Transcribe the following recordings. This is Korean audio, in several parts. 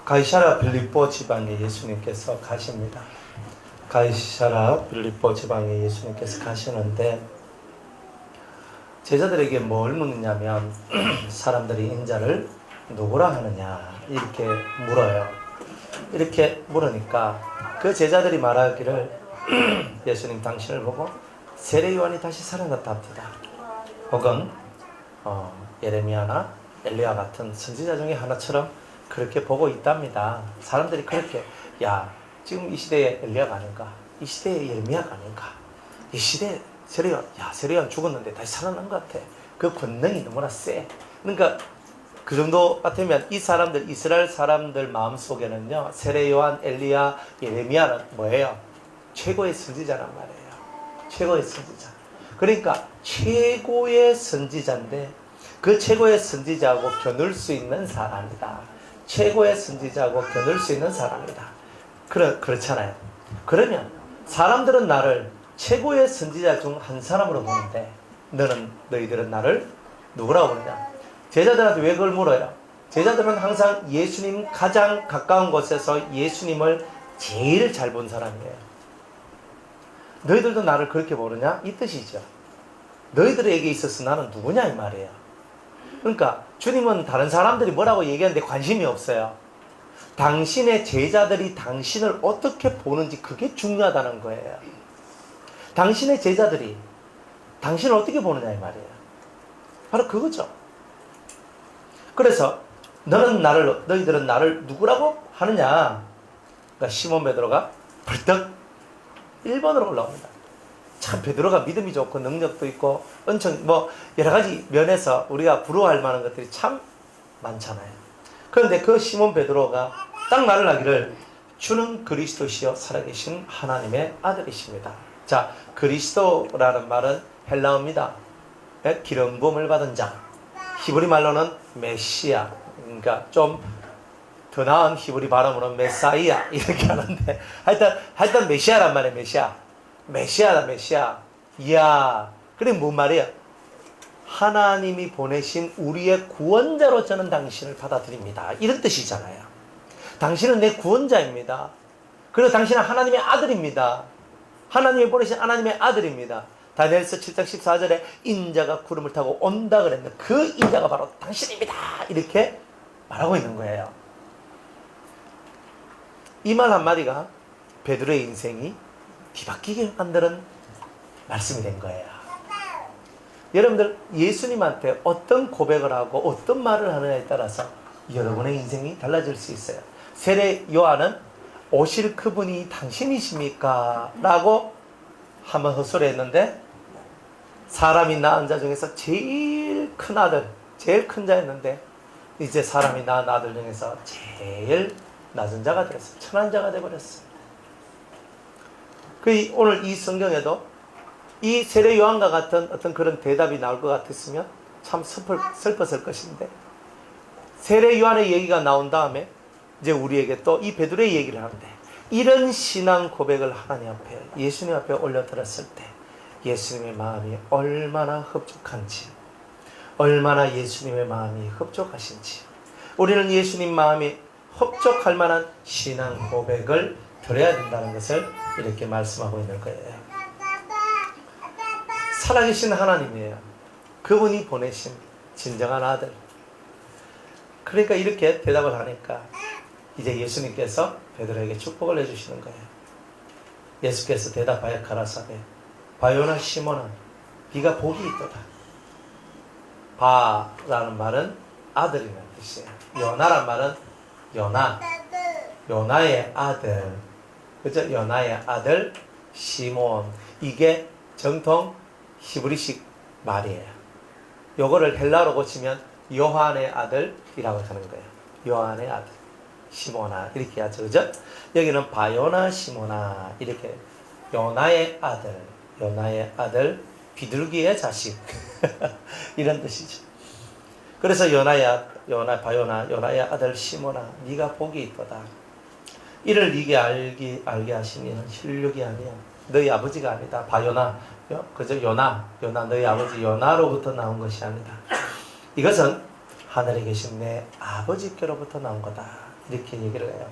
가이사랴 빌립보 지방에 예수님께서 가십니다. 가이사랴 빌립보 지방에 예수님께서 가시는데 제자들에게 뭘 묻느냐면 사람들이 인자를 누구라 하느냐 이렇게 물어요. 이렇게 물으니까 그 제자들이 말하기를 예수님 당신을 보고 세례 요한이 다시 살아났다 합니다. 혹은 예레미야나 엘리야 같은 선지자 중에 하나처럼 그렇게 보고 있답니다. 사람들이 그렇게 야 지금 이 시대에 엘리야가 아닌가, 이 시대에 예레미야가 아닌가, 이 시대에 세례 요한 죽었는데 다시 살아난 것 같아. 그 권능이 너무나 세. 그러니까 그 정도 같으면 이 사람들, 이스라엘 사람들 마음속에는요, 세례 요한, 엘리야, 예레미야는 뭐예요? 최고의 선지자란 말이에요. 최고의 선지자. 그러니까 최고의 선지자인데 그 최고의 선지자하고 겨눌 수 있는 사람이다. 최고의 선지자하고 겨눌 수 있는 사람이다. 그렇잖아요. 그러면 사람들은 나를 최고의 선지자 중 한 사람으로 보는데 너희들은 나를 누구라고 보느냐? 제자들한테 왜 그걸 물어요? 제자들은 항상 예수님 가장 가까운 곳에서 예수님을 제일 잘 본 사람이에요. 너희들도 나를 그렇게 모르냐? 이 뜻이죠. 너희들에게 있어서 나는 누구냐 이 말이에요. 그러니까 주님은 다른 사람들이 뭐라고 얘기하는데 관심이 없어요. 당신의 제자들이 당신을 어떻게 보는지 그게 중요하다는 거예요. 당신의 제자들이 당신을 어떻게 보느냐 이 말이에요. 바로 그거죠. 그래서 너희들은 나를 누구라고 하느냐? 그러니까 시몬 베드로가 벌떡 1번으로 올라옵니다. 참 베드로가 믿음이 좋고 능력도 있고 은총 여러 가지 면에서 우리가 부러워할 만한 것들이 참 많잖아요. 그런데 그 시몬 베드로가 딱 말을 하기를 주는 그리스도시요 살아계신 하나님의 아들이십니다. 자, 그리스도라는 말은 헬라어입니다. 기름 부음을 받은 자. 히브리 말로는 메시아. 그러니까 좀 더 나은 히브리 발음으로는 메사이아 이렇게 하는데 하여튼 메시아란 말이에요. 메시아다. 이야, 그래 뭔 말이에요? 하나님이 보내신 우리의 구원자로 저는 당신을 받아들입니다. 이런 뜻이잖아요. 당신은 내 구원자입니다. 그리고 당신은 하나님의 아들입니다. 하나님이 보내신 하나님의 아들입니다. 다니엘서 7장 14절에 인자가 구름을 타고 온다 그랬는데 그 인자가 바로 당신입니다. 이렇게 말하고 있는 거예요. 이 말 한마디가 베드로의 인생이 뒤바뀌게 만드는 말씀이 된 거예요. 여러분들 예수님한테 어떤 고백을 하고 어떤 말을 하느냐에 따라서 여러분의 인생이 달라질 수 있어요. 세례 요한은 오실 그분이 당신이십니까? 라고 한번 헛소리했는데 사람이 낳은 자 중에서 제일 큰 아들, 제일 큰 자였는데 이제 사람이 낳은 아들 중에서 제일 낮은 자가 되었어요. 천한 자가 되어버렸어요. 오늘 이 성경에도 이 세례 요한과 같은 어떤 그런 대답이 나올 것 같았으면 참 슬펐을 것인데 세례 요한의 얘기가 나온 다음에 이제 우리에게 또 이 베드로의 얘기를 하는데 이런 신앙 고백을 하나님 앞에 예수님 앞에 올려드렸을 때 예수님의 마음이 얼마나 흡족한지 얼마나 예수님의 마음이 흡족하신지 우리는 예수님 마음이 흡족할 만한 신앙 고백을 드려야 된다는 것을 이렇게 말씀하고 있는 거예요. 살아계신 하나님이에요. 그분이 보내신 진정한 아들. 그러니까 이렇게 대답을 하니까 이제 예수님께서 베드로에게 축복을 해주시는 거예요. 예수께서 대답하여 가라사대 바요나 시몬아 네가 복이 있도다. 바라는 말은 아들이라는 뜻이에요. 요나란 말은 요나의 아들. 그죠? 요나의 아들 시몬. 이게 정통 히브리식 말이에요. 요거를 헬라어로 고치면 요한의 아들이라고 하는 거예요. 요한의 아들. 시모나. 이렇게 하죠. 그죠? 여기는 바요나 시모나. 이렇게. 요나의 아들. 비둘기의 자식. 이런 뜻이죠. 그래서 요나의 아들 시모나. 네가 복이 있도다. 이를 네게 알게 하신 이는 혈육이 아니야. 너희 아버지가 아니다. 바요나. 그저 요나 너희 아버지 요나로부터 나온 것이 아니다. 이것은 하늘에 계신 내 아버지께로부터 나온 거다. 이렇게 얘기를 해요.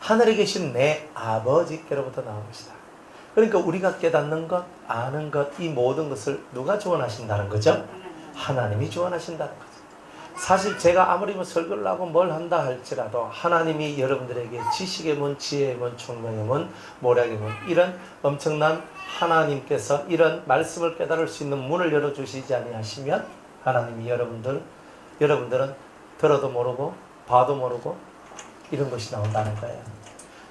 하늘에 계신 내 아버지께로부터 나온 것이다. 그러니까 우리가 깨닫는 것, 아는 것, 이 모든 것을 누가 주관하신다는 거죠? 하나님이 주관하신다는 거죠. 사실 제가 아무리 설교를 하고 뭘 한다 할지라도 하나님이 여러분들에게 지식의 문, 지혜의 문, 총명의 문, 모략의 문, 이런 엄청난 하나님께서 이런 말씀을 깨달을 수 있는 문을 열어주시지 아니하시면 하나님이 여러분들은 들어도 모르고 봐도 모르고 이런 것이 나온다는 거예요.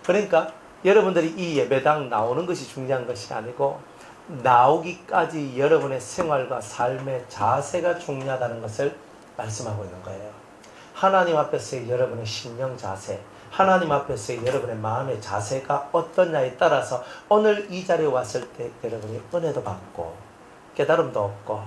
그러니까 여러분들이 이 예배당 나오는 것이 중요한 것이 아니고 나오기까지 여러분의 생활과 삶의 자세가 중요하다는 것을 말씀하고 있는 거예요. 하나님 앞에서의 여러분의 심령 자세, 하나님 앞에서의 여러분의 마음의 자세가 어떠냐에 따라서 오늘 이 자리에 왔을 때 여러분이 은혜도 받고 깨달음도 얻고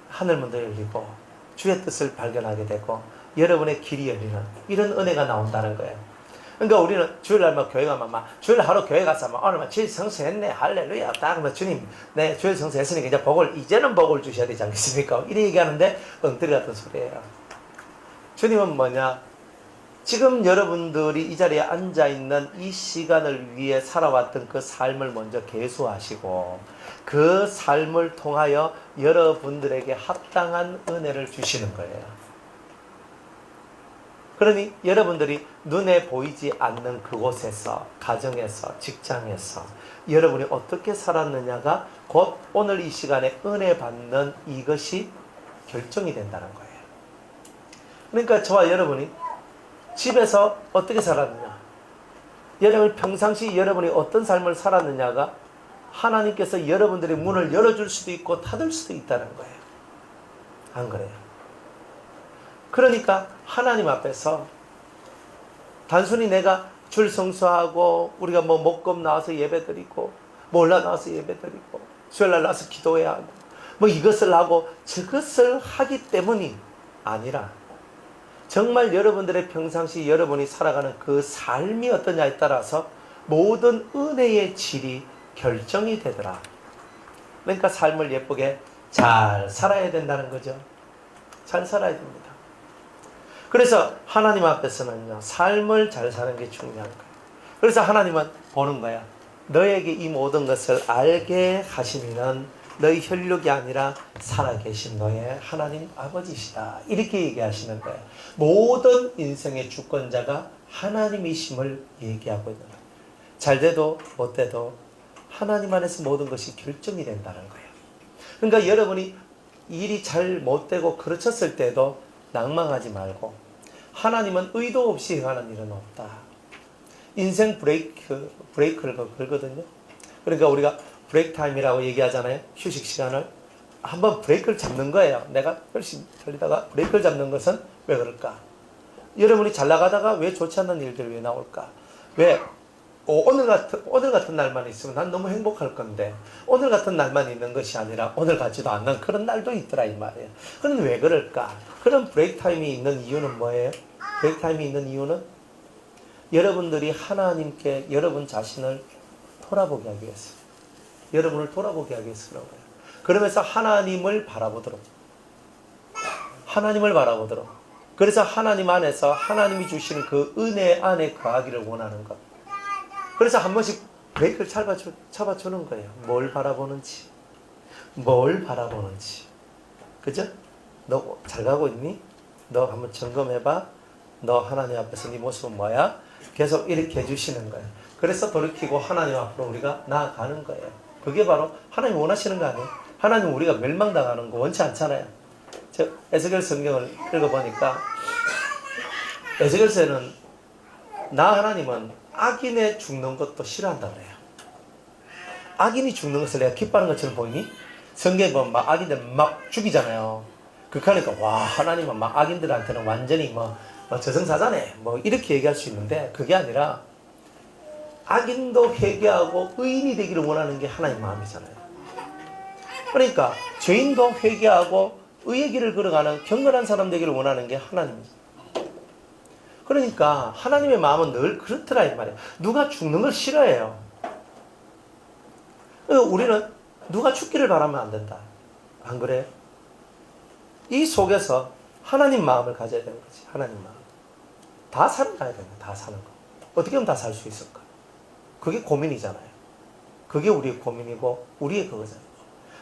하늘문도 열리고 주의 뜻을 발견하게 되고 여러분의 길이 열리는 이런 은혜가 나온다는 거예요. 그러니까 우리는 주일날만 교회 가면 주일 하루 교회 가서 오늘 주일 성수했네 할렐루야 딱 하면 주님 네 주일 성수했으니까 이제는 복을 주셔야 되지 않겠습니까? 이렇게 얘기하는데 엉터리 같은 소리예요. 주님은 뭐냐? 지금 여러분들이 이 자리에 앉아있는 이 시간을 위해 살아왔던 그 삶을 먼저 계수하시고 그 삶을 통하여 여러분들에게 합당한 은혜를 주시는 거예요. 그러니 여러분들이 눈에 보이지 않는 그곳에서, 가정에서, 직장에서 여러분이 어떻게 살았느냐가 곧 오늘 이 시간에 은혜 받는 이것이 결정이 된다는 거예요. 그러니까 저와 여러분이 집에서 어떻게 살았느냐, 여러분 평상시 여러분이 어떤 삶을 살았느냐가 하나님께서 여러분들의 문을 열어줄 수도 있고 닫을 수도 있다는 거예요. 안 그래요? 그러니까 하나님 앞에서 단순히 내가 줄 성수하고 우리가 목금 나와서 예배드리고 몰라 나와서 예배드리고 수요일날 나와서 기도해야 하고 이것을 하고 저것을 하기 때문이 아니라 정말 여러분들의 평상시 여러분이 살아가는 그 삶이 어떠냐에 따라서 모든 은혜의 질이 결정이 되더라. 그러니까 삶을 예쁘게 잘 살아야 된다는 거죠. 잘 살아야 됩니다. 그래서 하나님 앞에서는요, 삶을 잘 사는 게 중요한 거예요. 그래서 하나님은 보는 거야. 너에게 이 모든 것을 알게 하시면 너희 혈육이 아니라 살아계신 너의 하나님 아버지시다. 이렇게 얘기하시는 거예요. 모든 인생의 주권자가 하나님이심을 얘기하고 있는 거예요. 잘 돼도 못 돼도 하나님 안에서 모든 것이 결정이 된다는 거예요. 그러니까 여러분이 일이 잘 못 되고 그르쳤을 때도 낭망하지 말고 하나님은 의도 없이 행하는 일은 없다. 인생 브레이크를 걸거든요. 그러니까 우리가 브레이크 타임이라고 얘기하잖아요. 휴식 시간을 한번 브레이크를 잡는 거예요. 내가 열심히 달리다가 브레이크를 잡는 것은 왜 그럴까? 여러분이 잘 나가다가 왜 좋지 않는 일들이 왜 나올까? 왜 오늘 같은 날만 있으면 난 너무 행복할 건데 오늘 같은 날만 있는 것이 아니라 오늘 같지도 않는 그런 날도 있더라 이 말이에요. 그럼 왜 그럴까? 그런 브레이크 타임이 있는 이유는 뭐예요? 브레이크 타임이 있는 이유는 여러분들이 하나님께 여러분 자신을 돌아보게 하기 위해서, 여러분을 돌아보게 하기 위해서 그런 거예요. 그러면서 하나님을 바라보도록, 그래서 하나님 안에서 하나님이 주시는 그 은혜 안에 거하기를 원하는 것. 그래서 한 번씩 브레이크를 잡아주는 거예요. 뭘 바라보는지. 그죠? 너 잘 가고 있니? 너 한번 점검해봐. 너 하나님 앞에서 네 모습은 뭐야? 계속 이렇게 해주시는 거예요. 그래서 돌이키고 하나님 앞으로 우리가 나아가는 거예요. 그게 바로 하나님 원하시는 거 아니에요? 하나님은 우리가 멸망당하는 거 원치 않잖아요. 저 에스겔 성경을 읽어보니까 에스겔서에는 나 하나님은 악인의 죽는 것도 싫어한다 그래요. 악인이 죽는 것을 내가 기뻐하는 것처럼 보이니? 성경에 보면 막 악인들 막 죽이잖아요. 그러니까 와 하나님은 막 악인들한테는 완전히 저승사자네 이렇게 얘기할 수 있는데 그게 아니라 악인도 회개하고 의인이 되기를 원하는 게 하나님 마음이잖아요. 그러니까 죄인도 회개하고 의의 길을 걸어가는 경건한 사람 되기를 원하는 게 하나님이죠. 그러니까 하나님의 마음은 늘 그렇더라 이 말이에요. 누가 죽는 걸 싫어해요. 우리는 누가 죽기를 바라면 안 된다. 안 그래요? 이 속에서 하나님 마음을 가져야 되는 거지. 하나님 마음. 다 살아가야 됩니다. 다 사는 거. 어떻게 하면 다 살 수 있을까? 그게 고민이잖아요. 그게 우리의 고민이고 우리의 그거잖아요.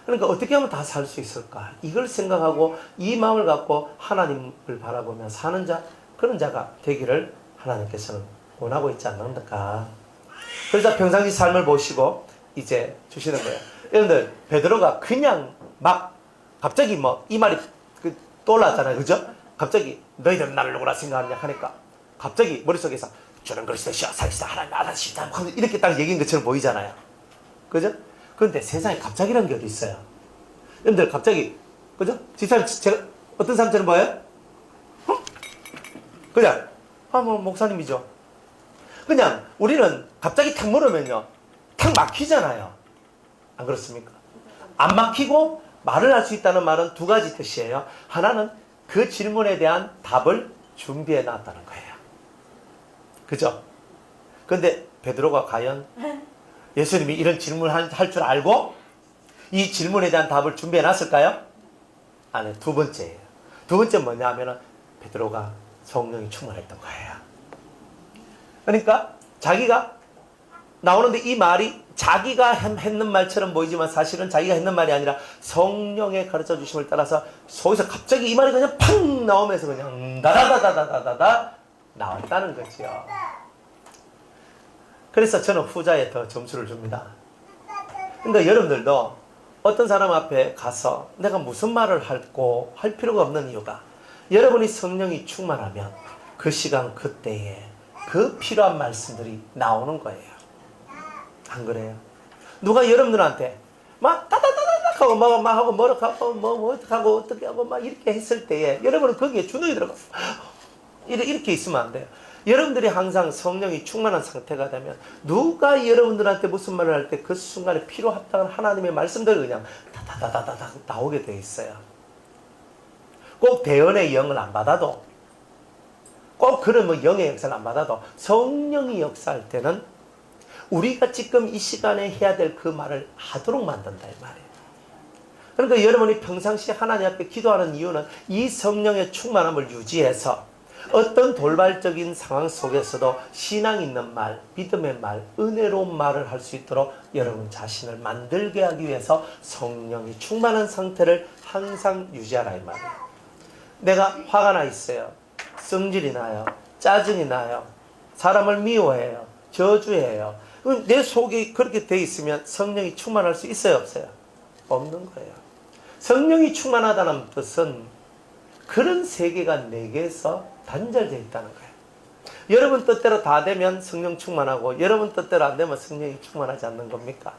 그러니까 어떻게 하면 다 살 수 있을까? 이걸 생각하고 이 마음을 갖고 하나님을 바라보며 사는 자, 그런 자가 되기를 하나님께서는 원하고 있지 않는가. 그래서 평상시 삶을 보시고 이제 주시는 거예요. 여러분들, 베드로가 그냥 막 갑자기 뭐 이 말이 떠올랐잖아요. 그죠? 갑자기 너희들은 나를 누구라 생각하냐 하니까 갑자기 머릿속에서 저는 그리스도시여 살리시다 하나님 알아주시다 이렇게 딱 얘기인 것처럼 보이잖아요. 그죠? 그런데 세상에 갑자기라는 게 어디 있어요? 여러분들 갑자기, 그죠? 집사님, 제가 어떤 사람처럼 보여요? 그냥 뭐 목사님이죠. 그냥 우리는 갑자기 탁 물으면요 탁 막히잖아요. 안 그렇습니까? 안 막히고 말을 할 수 있다는 말은 두 가지 뜻이에요. 하나는 그 질문에 대한 답을 준비해 놨다는 거예요. 그죠? 근데 베드로가 과연 예수님이 이런 질문을 할 줄 알고 이 질문에 대한 답을 준비해 놨을까요? 아니, 두 번째예요. 두 번째 뭐냐 하면은 베드로가 성령이 충만했던 거예요. 그러니까 자기가 나오는데 이 말이 자기가 했는 말처럼 보이지만 사실은 자기가 했는 말이 아니라 성령의 가르쳐 주심을 따라서 속에서 갑자기 이 말이 그냥 팍 나오면서 그냥 다다다다다다다 나왔다는 거죠. 그래서 저는 후자에 더 점수를 줍니다. 그러니까 여러분들도 어떤 사람 앞에 가서 내가 무슨 말을 할 필요가 없는 이유가 여러분이 성령이 충만하면 그 시간 그때에 그 필요한 말씀들이 나오는 거예요. 안 그래요? 누가 여러분들한테 막 따다다다닥 하고 막 하고 뭐라 하고 뭐 하고 어떻게 하고 막 이렇게 했을 때에 여러분은 거기에 주눅이 들어가 이렇게 있으면 안 돼요. 여러분들이 항상 성령이 충만한 상태가 되면 누가 여러분들한테 무슨 말을 할 때 그 순간에 필요합당한 하나님의 말씀들이 그냥 다다다다다 나오게 돼 있어요. 꼭 대언의 영을 안 받아도 꼭 그런 뭐 영의 역사를 안 받아도 성령이 역사할 때는 우리가 지금 이 시간에 해야 될 그 말을 하도록 만든다 이 말이에요. 그러니까 여러분이 평상시에 하나님 앞에 기도하는 이유는 이 성령의 충만함을 유지해서 어떤 돌발적인 상황 속에서도 신앙 있는 말, 믿음의 말, 은혜로운 말을 할 수 있도록 여러분 자신을 만들게 하기 위해서 성령이 충만한 상태를 항상 유지하라 이 말이에요. 내가 화가 나 있어요. 성질이 나요. 짜증이 나요. 사람을 미워해요. 저주해요. 그럼 내 속이 그렇게 돼 있으면 성령이 충만할 수 있어요, 없어요? 없는 거예요. 성령이 충만하다는 뜻은 그런 세계가 내게서 단절되어 있다는 거예요. 여러분 뜻대로 다 되면 성령 충만하고 여러분 뜻대로 안 되면 성령이 충만하지 않는 겁니까?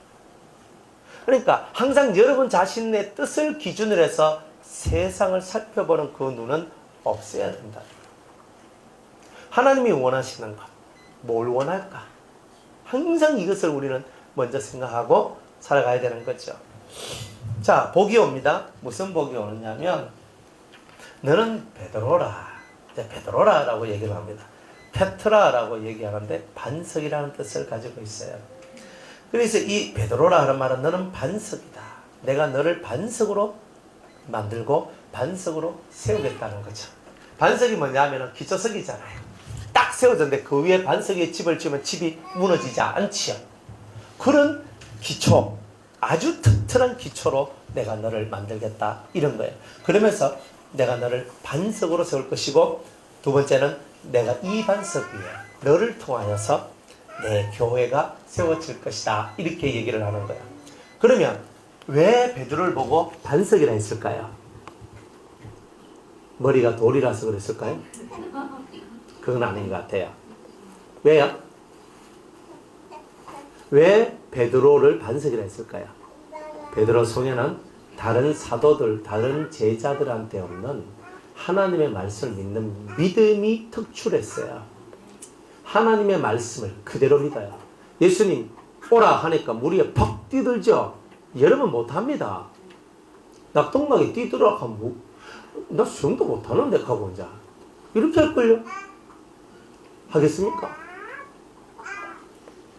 그러니까 항상 여러분 자신의 뜻을 기준으로 해서 세상을 살펴보는 그 눈은 없어야 된다. 하나님이 원하시는 것, 뭘 원할까? 항상 이것을 우리는 먼저 생각하고 살아가야 되는 거죠. 자, 복이 옵니다. 무슨 복이 오느냐면 너는 베드로라. 베드로라라고 얘기를 합니다. 페트라라고 얘기하는데 반석이라는 뜻을 가지고 있어요. 그래서 이 베드로라 하는 말은 너는 반석이다. 내가 너를 반석으로 만들고 반석으로 세우겠다는 거죠. 반석이 뭐냐 하면 기초석이잖아요. 딱 세워졌는데 그 위에 반석 위에 집을 지으면 집이 무너지지 않지요. 그런 기초, 아주 튼튼한 기초로 내가 너를 만들겠다 이런 거예요. 그러면서 내가 너를 반석으로 세울 것이고 두 번째는 내가 이 반석 위에 너를 통하여서 내 교회가 세워질 것이다 이렇게 얘기를 하는 거예요. 그러면 왜 베드로를 보고 반석이라 했을까요? 머리가 돌이라서 그랬을까요? 그건 아닌 것 같아요. 왜요? 왜 베드로를 반석이라 했을까요? 베드로 소녀는 다른 사도들, 다른 제자들한테 없는 하나님의 말씀을 믿는 믿음이 특출했어요. 하나님의 말씀을 그대로 믿어요. 예수님 오라 하니까 무리에 퍽 뛰들죠. 여러분 못합니다. 낙동강에 뛰들어 하면 나 수영도 못하는데 하고 이제 이렇게 할걸요? 하겠습니까?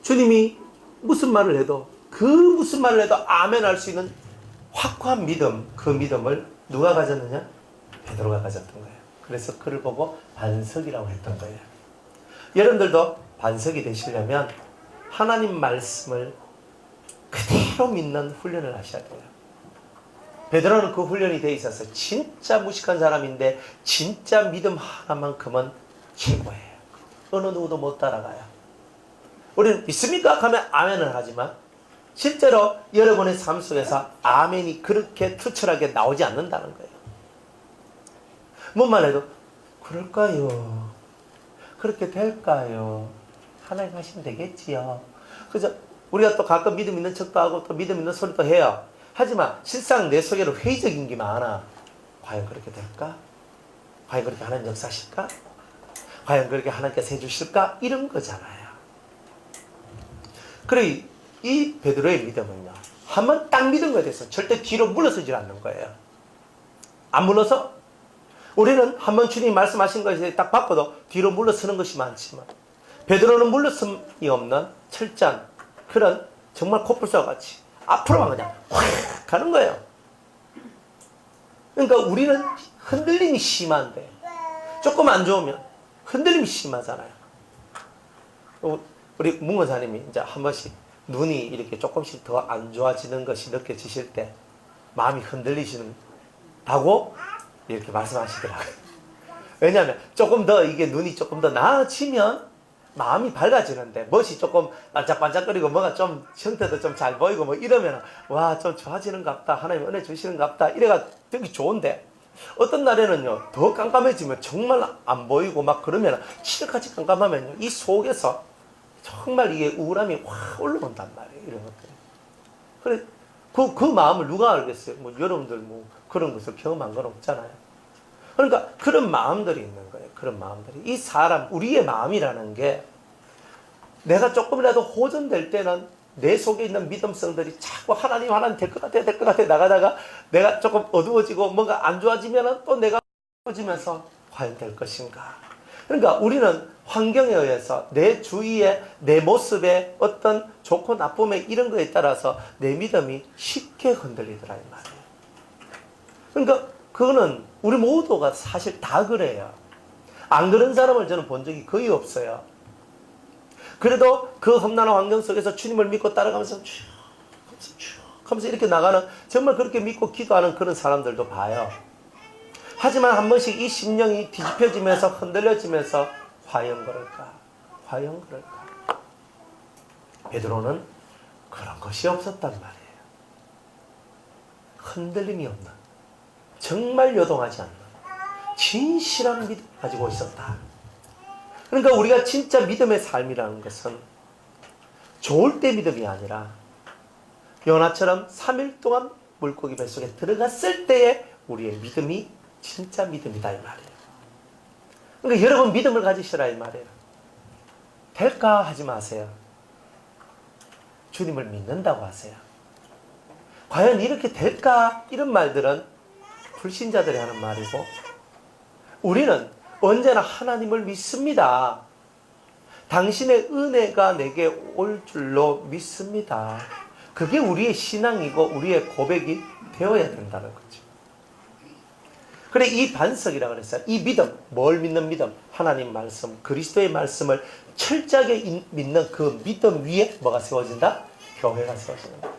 주님이 무슨 말을 해도 그 무슨 말을 해도 아멘 할 수 있는 확고한 믿음, 그 믿음을 누가 가졌느냐? 베드로가 가졌던 거예요. 그래서 그를 보고 반석이라고 했던 거예요. 여러분들도 반석이 되시려면 하나님 말씀을 그대로 믿는 훈련을 하셔야 돼요. 베드로는 그 훈련이 돼 있어서 진짜 무식한 사람인데 진짜 믿음 하나만큼은 최고예요. 어느 누구도 못 따라가요. 우리는 믿습니까? 하면 아멘을 하지만 실제로 여러분의 삶 속에서 아멘이 그렇게 투철하게 나오지 않는다는 거예요. 뭐만 해도 그럴까요? 그렇게 될까요? 하나님 하시면 되겠지요. 그죠? 우리가 또 가끔 믿음 있는 척도 하고 또 믿음 있는 소리도 해요. 하지만 실상 내 속에는 회의적인 게 많아. 과연 그렇게 될까? 과연 그렇게 하나님 역사하실까? 과연 그렇게 하나님께서 해주실까? 이런 거잖아요. 그래 이 베드로의 믿음은요, 한번 딱 믿은 거에 대해서 절대 뒤로 물러서지 않는 거예요. 안 물러서? 우리는 한번 주님이 말씀하신 것에 딱 바꿔도 뒤로 물러서는 것이 많지만 베드로는 물러섬이 없는 철저한 그런 정말 코뿔소와 같이 앞으로만 그냥 확 가는 거예요. 그러니까 우리는 흔들림이 심한데 조금 안 좋으면 흔들림이 심하잖아요. 우리 문건사님이 이제 한 번씩 눈이 이렇게 조금씩 더 안 좋아지는 것이 느껴지실 때 마음이 흔들리시는다고 이렇게 말씀하시더라고요. 왜냐하면 조금 더 이게 눈이 조금 더 나아지면 마음이 밝아지는데 멋이 조금 반짝반짝거리고 뭐가 좀 형태도 좀 잘 보이고 뭐 이러면 와 좀 좋아지는갑다, 하나님 은혜 주시는갑다 이래가 되게 좋은데 어떤 날에는요 더 깜깜해지면 정말 안 보이고 막 그러면 칠흑같이 깜깜하면요 이 속에서 정말 이게 우울함이 확 올라온단 말이에요. 이런 것들이. 그래 그 마음을 누가 알겠어요? 뭐 여러분들 뭐 그런 것을 경험한 건 없잖아요. 그러니까 그런 마음들이 있는 거예요. 그런 마음들이. 이 사람, 우리의 마음이라는 게 내가 조금이라도 호전될 때는 내 속에 있는 믿음성들이 자꾸 하나님 될 것 같아 나가다가 내가 조금 어두워지고 뭔가 안 좋아지면 또 내가 어두워지면서 과연 될 것인가. 그러니까 우리는 환경에 의해서 내 주위에 내 모습에 어떤 좋고 나쁨에 이런 거에 따라서 내 믿음이 쉽게 흔들리더라 이 말이에요. 그러니까 그거는 우리 모두가 사실 다 그래요. 안 그런 사람을 저는 본 적이 거의 없어요. 그래도 그 험난한 환경 속에서 주님을 믿고 따라가면서 쭉 하면서 이렇게 나가는 정말 그렇게 믿고 기도하는 그런 사람들도 봐요. 하지만 한 번씩 이 심령이 뒤집혀지면서 흔들려지면서 과연 그럴까? 과연 그럴까? 베드로는 그런 것이 없었단 말이에요. 흔들림이 없는, 정말 요동하지 않는 진실한 믿음을 가지고 있었다. 그러니까 우리가 진짜 믿음의 삶이라는 것은 좋을 때 믿음이 아니라 요나처럼 3일 동안 물고기 뱃속에 들어갔을 때의 우리의 믿음이 진짜 믿음이다 이 말이에요. 그러니까 여러분 믿음을 가지시라 이 말이에요. 될까 하지 마세요. 주님을 믿는다고 하세요. 과연 이렇게 될까? 이런 말들은 불신자들이 하는 말이고 우리는 언제나 하나님을 믿습니다. 당신의 은혜가 내게 올 줄로 믿습니다. 그게 우리의 신앙이고 우리의 고백이 되어야 된다는 거죠. 그래 이 반석이라고 그랬어요. 이 믿음, 뭘 믿는 믿음? 하나님 말씀, 그리스도의 말씀을 철저하게 믿는 그 믿음 위에 뭐가 세워진다? 교회가 세워지는 거예요.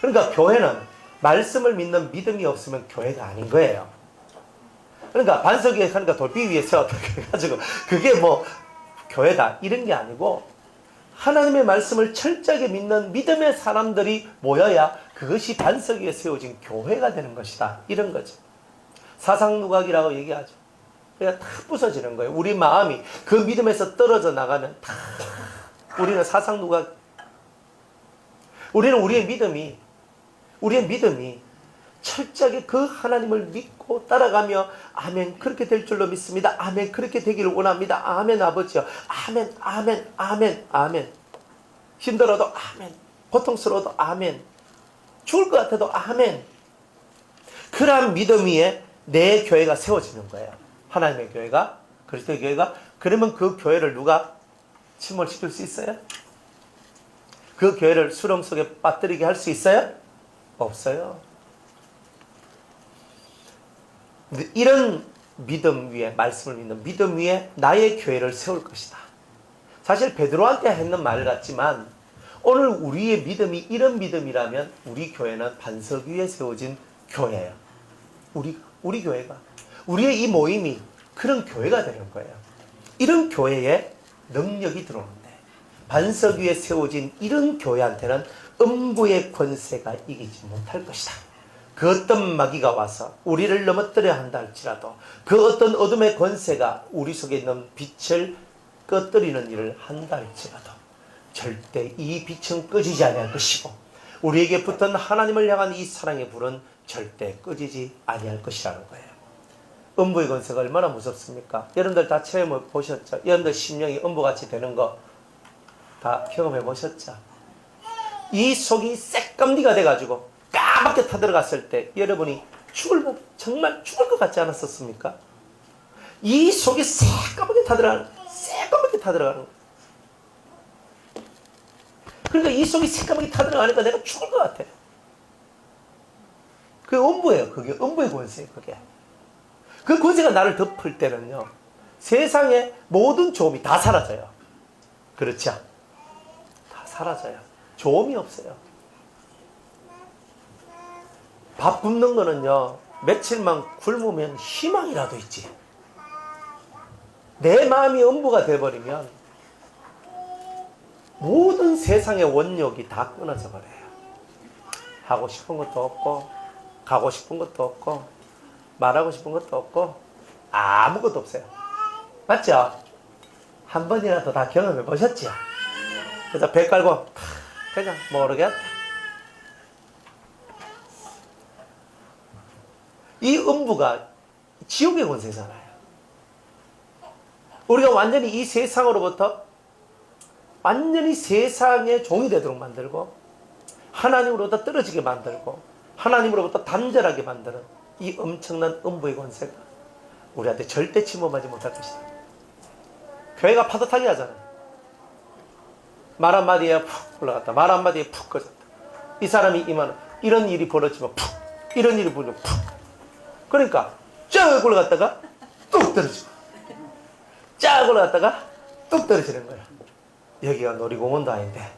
그러니까 교회는 말씀을 믿는 믿음이 없으면 교회가 아닌 거예요. 그러니까 반석 위에 하니까 돌비 위에 세웠다 그래가지고 그게 뭐 교회다 이런 게 아니고 하나님의 말씀을 철저하게 믿는 믿음의 사람들이 모여야 그것이 반석 위에 세워진 교회가 되는 것이다 이런 거죠. 사상누각이라고 얘기하죠. 그러니까 다 부서지는 거예요. 우리 마음이 그 믿음에서 떨어져 나가면 다 우리는 사상누각. 우리는 우리의 믿음이 철저하게 그 하나님을 믿고 따라가며 아멘 그렇게 될 줄로 믿습니다. 아멘 그렇게 되기를 원합니다. 아멘 아버지요. 아멘 아멘 아멘 아멘. 힘들어도 아멘. 고통스러워도 아멘. 죽을 것 같아도 아멘. 그러한 믿음 위에 내 교회가 세워지는 거예요. 하나님의 교회가, 그리스도의 교회가. 그러면 그 교회를 누가 침몰시킬 수 있어요? 그 교회를 수렁 속에 빠뜨리게 할 수 있어요? 없어요. 이런 믿음 위에, 말씀을 믿는 믿음 위에 나의 교회를 세울 것이다. 사실 베드로한테 했는 말 같지만 오늘 우리의 믿음이 이런 믿음이라면 우리 교회는 반석 위에 세워진 교회예요. 우리 교회가, 우리의 이 모임이 그런 교회가 되는 거예요. 이런 교회에 능력이 들어오는데 반석 위에 세워진 이런 교회한테는 음부의 권세가 이기지 못할 것이다. 그 어떤 마귀가 와서 우리를 넘어뜨려 한다 할지라도 그 어떤 어둠의 권세가 우리 속에 있는 빛을 꺼뜨리는 일을 한다 할지라도 절대 이 빛은 꺼지지 아니할 것이고 우리에게 붙은 하나님을 향한 이 사랑의 불은 절대 꺼지지 아니할 것이라는 거예요. 음부의 권세가 얼마나 무섭습니까? 여러분들 다 체험해 보셨죠? 여러분들 심령이 음부같이 되는 거 다 경험해 보셨죠? 이 속이 새까맣게 돼가지고 까맣게 타들어갔을 때 여러분이 정말 죽을 것 같지 않았었습니까? 이 속이 새까맣게 타들어가는 거예요. 그러니까 이 속이 새까맣게 타들어가니까 내가 죽을 것 같아. 그게 음부예요. 그게 음부의 권세예요. 그게. 그 권세가 나를 덮을 때는요, 세상의 모든 조음이 다 사라져요. 그렇죠? 다 사라져요. 조음이 없어요. 밥 굶는 거는요, 며칠만 굶으면 희망이라도 있지. 내 마음이 음부가 돼버리면 모든 세상의 원욕이 다 끊어져 버려요. 하고 싶은 것도 없고 가고 싶은 것도 없고 말하고 싶은 것도 없고 아무것도 없어요. 맞죠? 한 번이라도 다 경험해 보셨죠? 그래서 배 깔고 그냥 모르겠다. 이 음부가 지옥의 권세잖아요. 우리가 완전히 이 세상으로부터 완전히 세상의 종이 되도록 만들고 하나님으로부터 떨어지게 만들고 하나님으로부터 단절하게 만드는 이 엄청난 음부의 권세가 우리한테 절대 침범하지 못할 것이다. 교회가 파도 타기 하잖아요. 말 한마디에 푹 올라갔다. 말 한마디에 푹 꺼졌다. 이 사람이 이런 일이 벌어지면 푹, 이런 일이 벌어지면 푹. 그러니까 쫙 올라갔다가 뚝 떨어지고 쫙 올라갔다가 뚝 떨어지는 거야. 여기가 놀이공원도 아닌데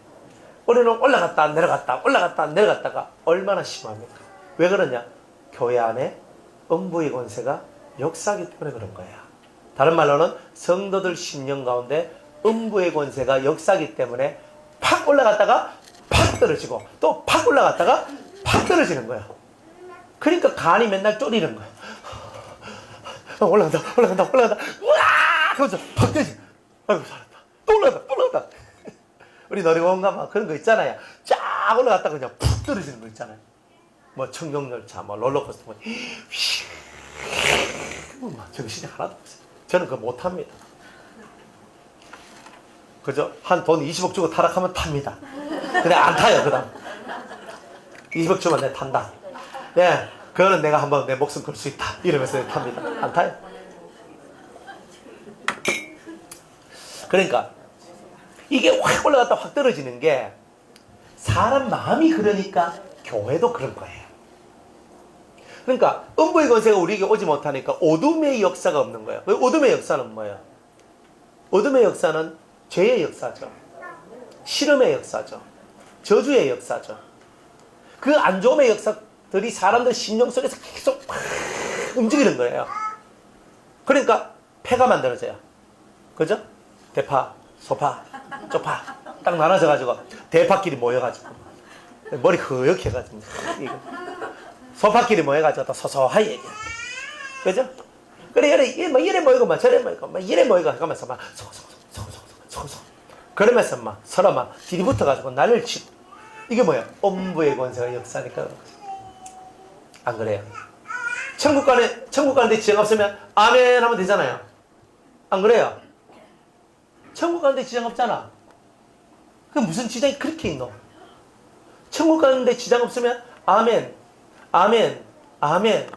우리는 올라갔다 내려갔다 내려갔다가 얼마나 심합니까? 왜 그러냐? 교회 안에 음부의 권세가 역사하기 때문에 그런 거야. 다른 말로는 성도들 심령 가운데 음부의 권세가 역사하기 때문에 팍 올라갔다가 팍 떨어지고 또 팍 올라갔다가 팍 떨어지는 거야. 그러니까 간이 맨날 쫄리는 거야. 올라간다 우와! 그러면서 팍 떨어지. 아이고 살았다. 또 올라간다. 우리 놀이공원 가면 그런 거 있잖아요. 쫙 올라갔다가 그냥 푹 떨어지는 거 있잖아요. 뭐 청룡열차, 뭐 롤러코스터, 뭐 정신이 하나도 없어요. 저는 그거 못합니다. 그죠? 한 돈 20억 주고 타락하면 탑니다. 근데 안 타요, 그 다음. 20억 주면 내가 탄다. 예, 그거는 내가 한번 내 목숨 걸 수 있다. 이러면서 탑니다. 안 타요. 그러니까 이게 확 올라갔다 확 떨어지는 게 사람 마음이 그러니까 교회도 그런 거예요. 그러니까 음부의 권세가 우리에게 오지 못하니까 어둠의 역사가 없는 거예요. 어둠의 역사는 뭐예요? 어둠의 역사는 죄의 역사죠. 실험의 역사죠. 저주의 역사죠. 그 안 좋음의 역사들이 사람들 심령 속에서 계속 움직이는 거예요. 그러니까 폐가 만들어져요. 그죠? 대파, 소파, 쪽파 딱 나눠져가지고 대파끼리 모여가지고 머리 허옇게 해가지고 소파끼리 모여가지고 또 소소하게 얘기해. 그죠? 그래 이래 모이고 막 저래 모이고 막 이래 모이고 하면서 막 소소 그러면서 막 서로 막 뒤붙어가지고 난리를 치고. 이게 뭐야? 음부의 권세가 역사니까. 안 그래요? 천국 가는데 지장 없으면 아멘 하면 되잖아요. 안 그래요? 천국 가는데 지장 없잖아. 그 무슨 지장이 그렇게 있노? 천국 가는데 지장 없으면 아멘, 아멘, 아멘.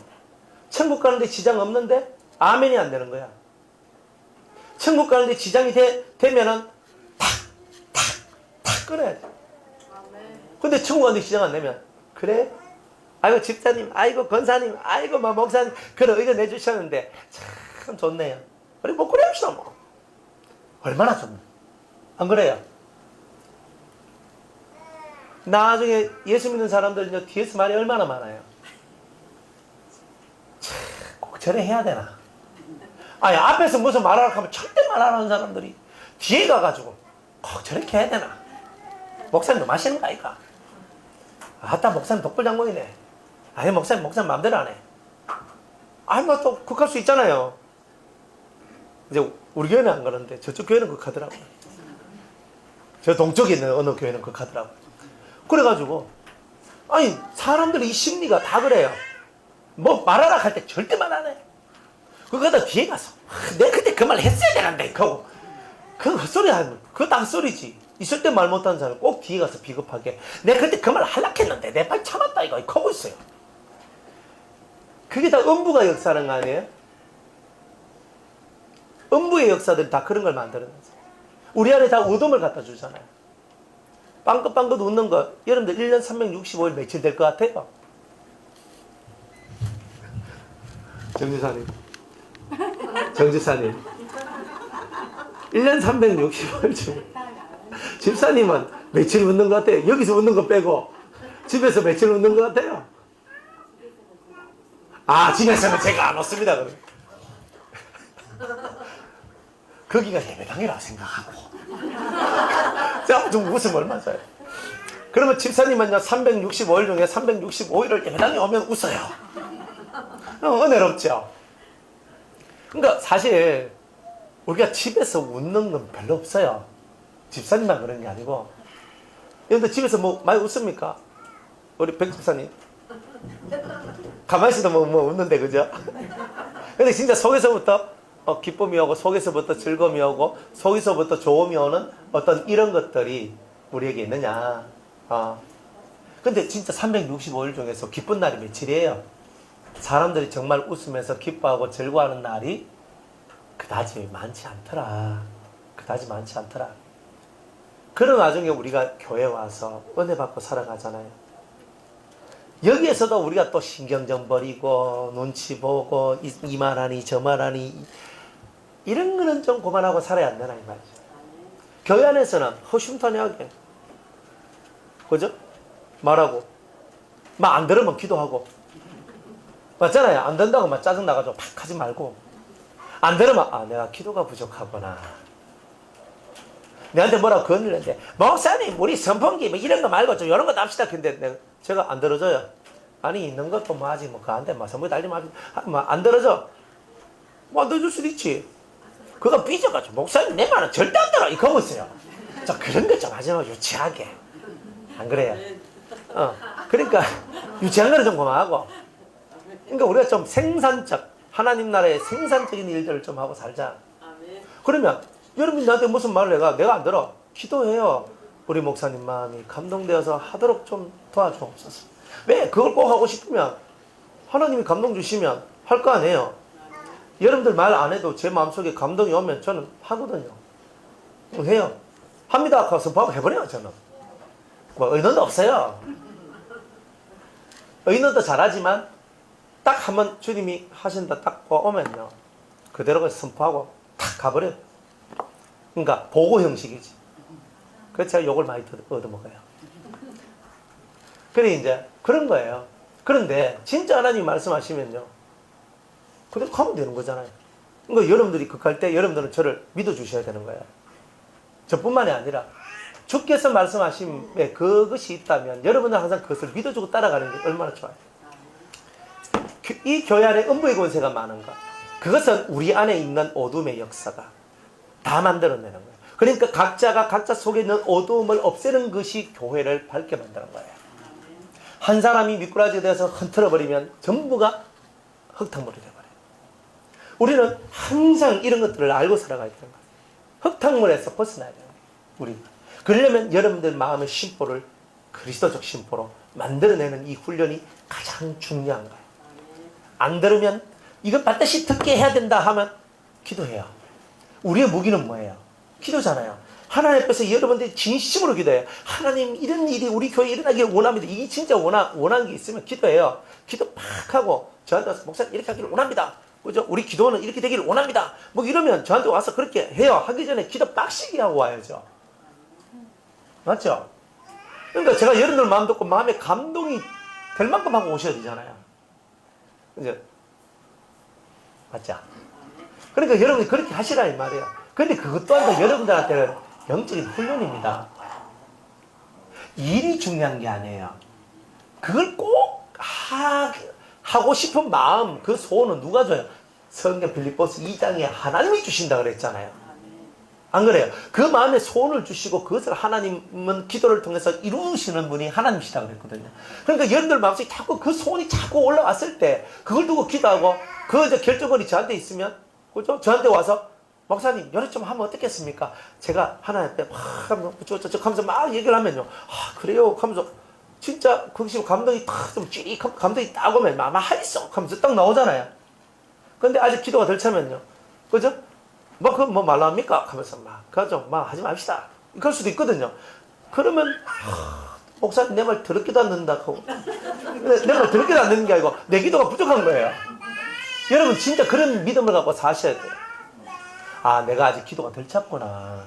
천국 가는데 지장 없는데 아멘이 안 되는 거야. 천국 가는데 지장이 되면은 탁 끊어야지. 근데 천국 가는데 지장 안 되면 그래? 아이고 집사님, 아이고 권사님, 아이고 목사님 그런 의견 내주셨는데 참 좋네요. 우리 뭐 그래 합시다 뭐. 얼마나 좋네. 안 그래요? 나중에 예수 믿는 사람들 뒤에서 말이 얼마나 많아요. 참, 꼭 저래 해야 되나? 아니, 앞에서 무슨 말하라고 하면 절대 말 안 하는 사람들이 뒤에 가가지고 꼭 저렇게 해야 되나? 목사님 너 마시는 거 아이가? 아따, 목사님 독불장군이네. 아니, 목사님 마음대로 안 해. 아니, 뭐 또 극할 수 있잖아요. 이제 우리 교회는 안 그러는데 저쪽 교회는 극하더라고요. 저 동쪽에 있는 어느 교회는 극하더라고요. 그래가지고 아니, 사람들이 이 심리가 다 그래요. 뭐 말하라 할 때 절대 말 안 해. 그거다 뒤에 가서 내가 그때 그 말 했어야 되는데 그거 헛소리 하면 그거 다 헛소리지. 있을 때 말 못하는 사람은 꼭 뒤에 가서 비겁하게 내가 그때 그 말 하려고 했는데 내 말 참았다 이거 하고 있어요. 그게 다 음부가 역사하는 거 아니에요? 음부의 역사들이 다 그런 걸 만들어내서 우리 안에 다 어둠을 갖다 주잖아요. 빵긋빵긋 웃는 거 여러분들 1년 365일 며칠 될 것 같아요? 정지사님 1년 365일 중 집사님은 며칠 웃는 것 같아요? 여기서 웃는 거 빼고 집에서 며칠 웃는 것 같아요? 아, 집에서는 제가 안 웃습니다. 그럼. 거기가 예배당이라 생각하고 제가 좀 웃으면 맞아요. 그러면 집사님은요 365일 중에 365일을 예배당에 오면 웃어요. 은혜롭죠? 그러니까 사실 우리가 집에서 웃는 건 별로 없어요. 집사님만 그런 게 아니고. 여러분들 집에서 뭐 많이 웃습니까? 우리 백 집사님 가만히 있어도 뭐 웃는데, 그죠? 근데 진짜 속에서부터 기쁨이 오고 속에서부터 즐거움이 오고 속에서부터 좋음이 오는 어떤 이런 것들이 우리에게 있느냐. 근데 진짜 365일 중에서 기쁜 날이 며칠이에요? 사람들이 정말 웃으면서 기뻐하고 즐거워하는 날이 그다지 많지 않더라. 그런 와중에 우리가 교회 와서 은혜 받고 살아가잖아요. 여기에서도 우리가 또 신경전 버리고 눈치 보고 이 말하니 저 말하니 이런 거는 좀 그만하고 살아야 안 되나 이 말이죠. 교회 안에서는 허심탄회하게 그죠? 말하고 막 안 들으면 기도하고 맞잖아요. 안 된다고 막 짜증나가지고 팍 하지 말고 안 들으면 내가 기도가 부족하구나. 내한테 뭐라고 건드렸는데 목사님 우리 선풍기 뭐 이런 거 말고 좀 이런 거 납시다. 근데 제가 안 들어줘요. 아니 있는 것도 뭐 아직 뭐 그한테 뭐 선풍기 달리 안 들어줘. 뭐 안 들어줄 수도 있지. 그거 삐져가지고 목사님 내 말은 절대 안 들어 이거 있어요. 저 그런 거 좀 하지 마. 유치하게 안 그래요? 그러니까 유치한 거는 좀 그만하고 그러니까 우리가 좀 생산적 하나님 나라의 생산적인 일들을 좀 하고 살자. 그러면 여러분이 나한테 무슨 말을 해가 내가 안 들어. 기도해요. 우리 목사님 마음이 감동되어서 하도록 좀 도와주옵소서. 왜? 그걸 꼭 하고 싶으면 하나님이 감동 주시면 할 거 아니에요. 여러분들 말 안 해도 제 마음속에 감동이 오면 저는 하거든요. 해요. 합니다. 하고 선포하고 해버려요. 저는 뭐 의논도 없어요. 의논도 잘하지만 딱 한번 주님이 하신다 딱 오면요 그대로 선포하고 탁 가버려요. 그러니까 보고 형식이지. 그래서 제가 욕을 많이 얻어먹어요. 그래 이제 그런 거예요. 그런데 진짜 하나님이 말씀하시면요 그대로 가면 되는 거잖아요. 그러니까 여러분들이 극할 때 여러분들은 저를 믿어주셔야 되는 거예요. 저뿐만이 아니라 주께서 말씀하심에 그것이 있다면 여러분은 항상 그것을 믿어주고 따라가는 게 얼마나 좋아요. 이 교회 안에 음부의 권세가 많은가? 그것은 우리 안에 있는 어둠의 역사가 다 만들어내는 거예요. 그러니까 각자가 각자 속에 있는 어두움을 없애는 것이 교회를 밝게 만드는 거예요. 한 사람이 미꾸라지가 되어서 흔들어버리면 전부가 흙탕물이 되어버려요. 우리는 항상 이런 것들을 알고 살아가야 되는 거예요. 흙탕물에서 벗어나야 되는 거예요. 우리. 그러려면 여러분들 마음의 심보를 그리스도적 심보로 만들어내는 이 훈련이 가장 중요한 거예요. 안 들으면 이거 반드시 듣게 해야 된다 하면 기도해요. 우리의 무기는 뭐예요? 기도잖아요. 하나님 앞에서 여러분들이 진심으로 기도해요. 하나님 이런 일이 우리 교회에 일어나기를 원합니다. 이게 진짜 원하는 게 있으면 기도해요. 기도 팍 하고 저한테 와서 목사님 이렇게 하기를 원합니다. 그죠? 우리 기도는 이렇게 되기를 원합니다. 뭐 이러면 저한테 와서 그렇게 해요. 하기 전에 기도 빡시게 하고 와야죠. 맞죠? 그러니까 제가 여러분들 마음 듣고 마음에 감동이 될 만큼 하고 오셔야 되잖아요. 이제 맞죠? 그러니까 여러분이 그렇게 하시라 이 말이에요. 근데 그것 또한 여러분들한테는 영적인 훈련입니다. 일이 중요한 게 아니에요. 그걸 꼭 하고 싶은 마음, 그 소원은 누가 줘요? 성경 빌립보서 2장에 하나님이 주신다 그랬잖아요. 안 그래요? 그 마음에 소원을 주시고 그것을 하나님은 기도를 통해서 이루시는 분이 하나님이시다 그랬거든요. 그러니까 여러분들 마음속에 자꾸 그 소원이 자꾸 올라왔을 때 그걸 두고 기도하고 그 이제 결정권이 저한테 있으면, 그죠? 저한테 와서 목사님 연애 좀 하면 어떻겠습니까? 제가 하나님께 막 하면서 막 얘기를 하면요, 그래요 하면서 진짜 거기서 감동이 탁좀 찌익 감동이 딱 오면 막 하이쏘 하면서 딱 나오잖아요. 근데 아직 기도가 덜 차면요, 그죠? 뭐 말로 합니까? 하면서 그죠? 하지 맙시다. 그럴 수도 있거든요. 그러면 목사님 내 말 더럽게도 안 듣는다 하고, 내 말 더럽게도 안 듣는 게 아니고 내 기도가 부족한 거예요. 여러분 진짜 그런 믿음을 갖고 사셔야 돼요. 내가 아직 기도가 덜 찼구나.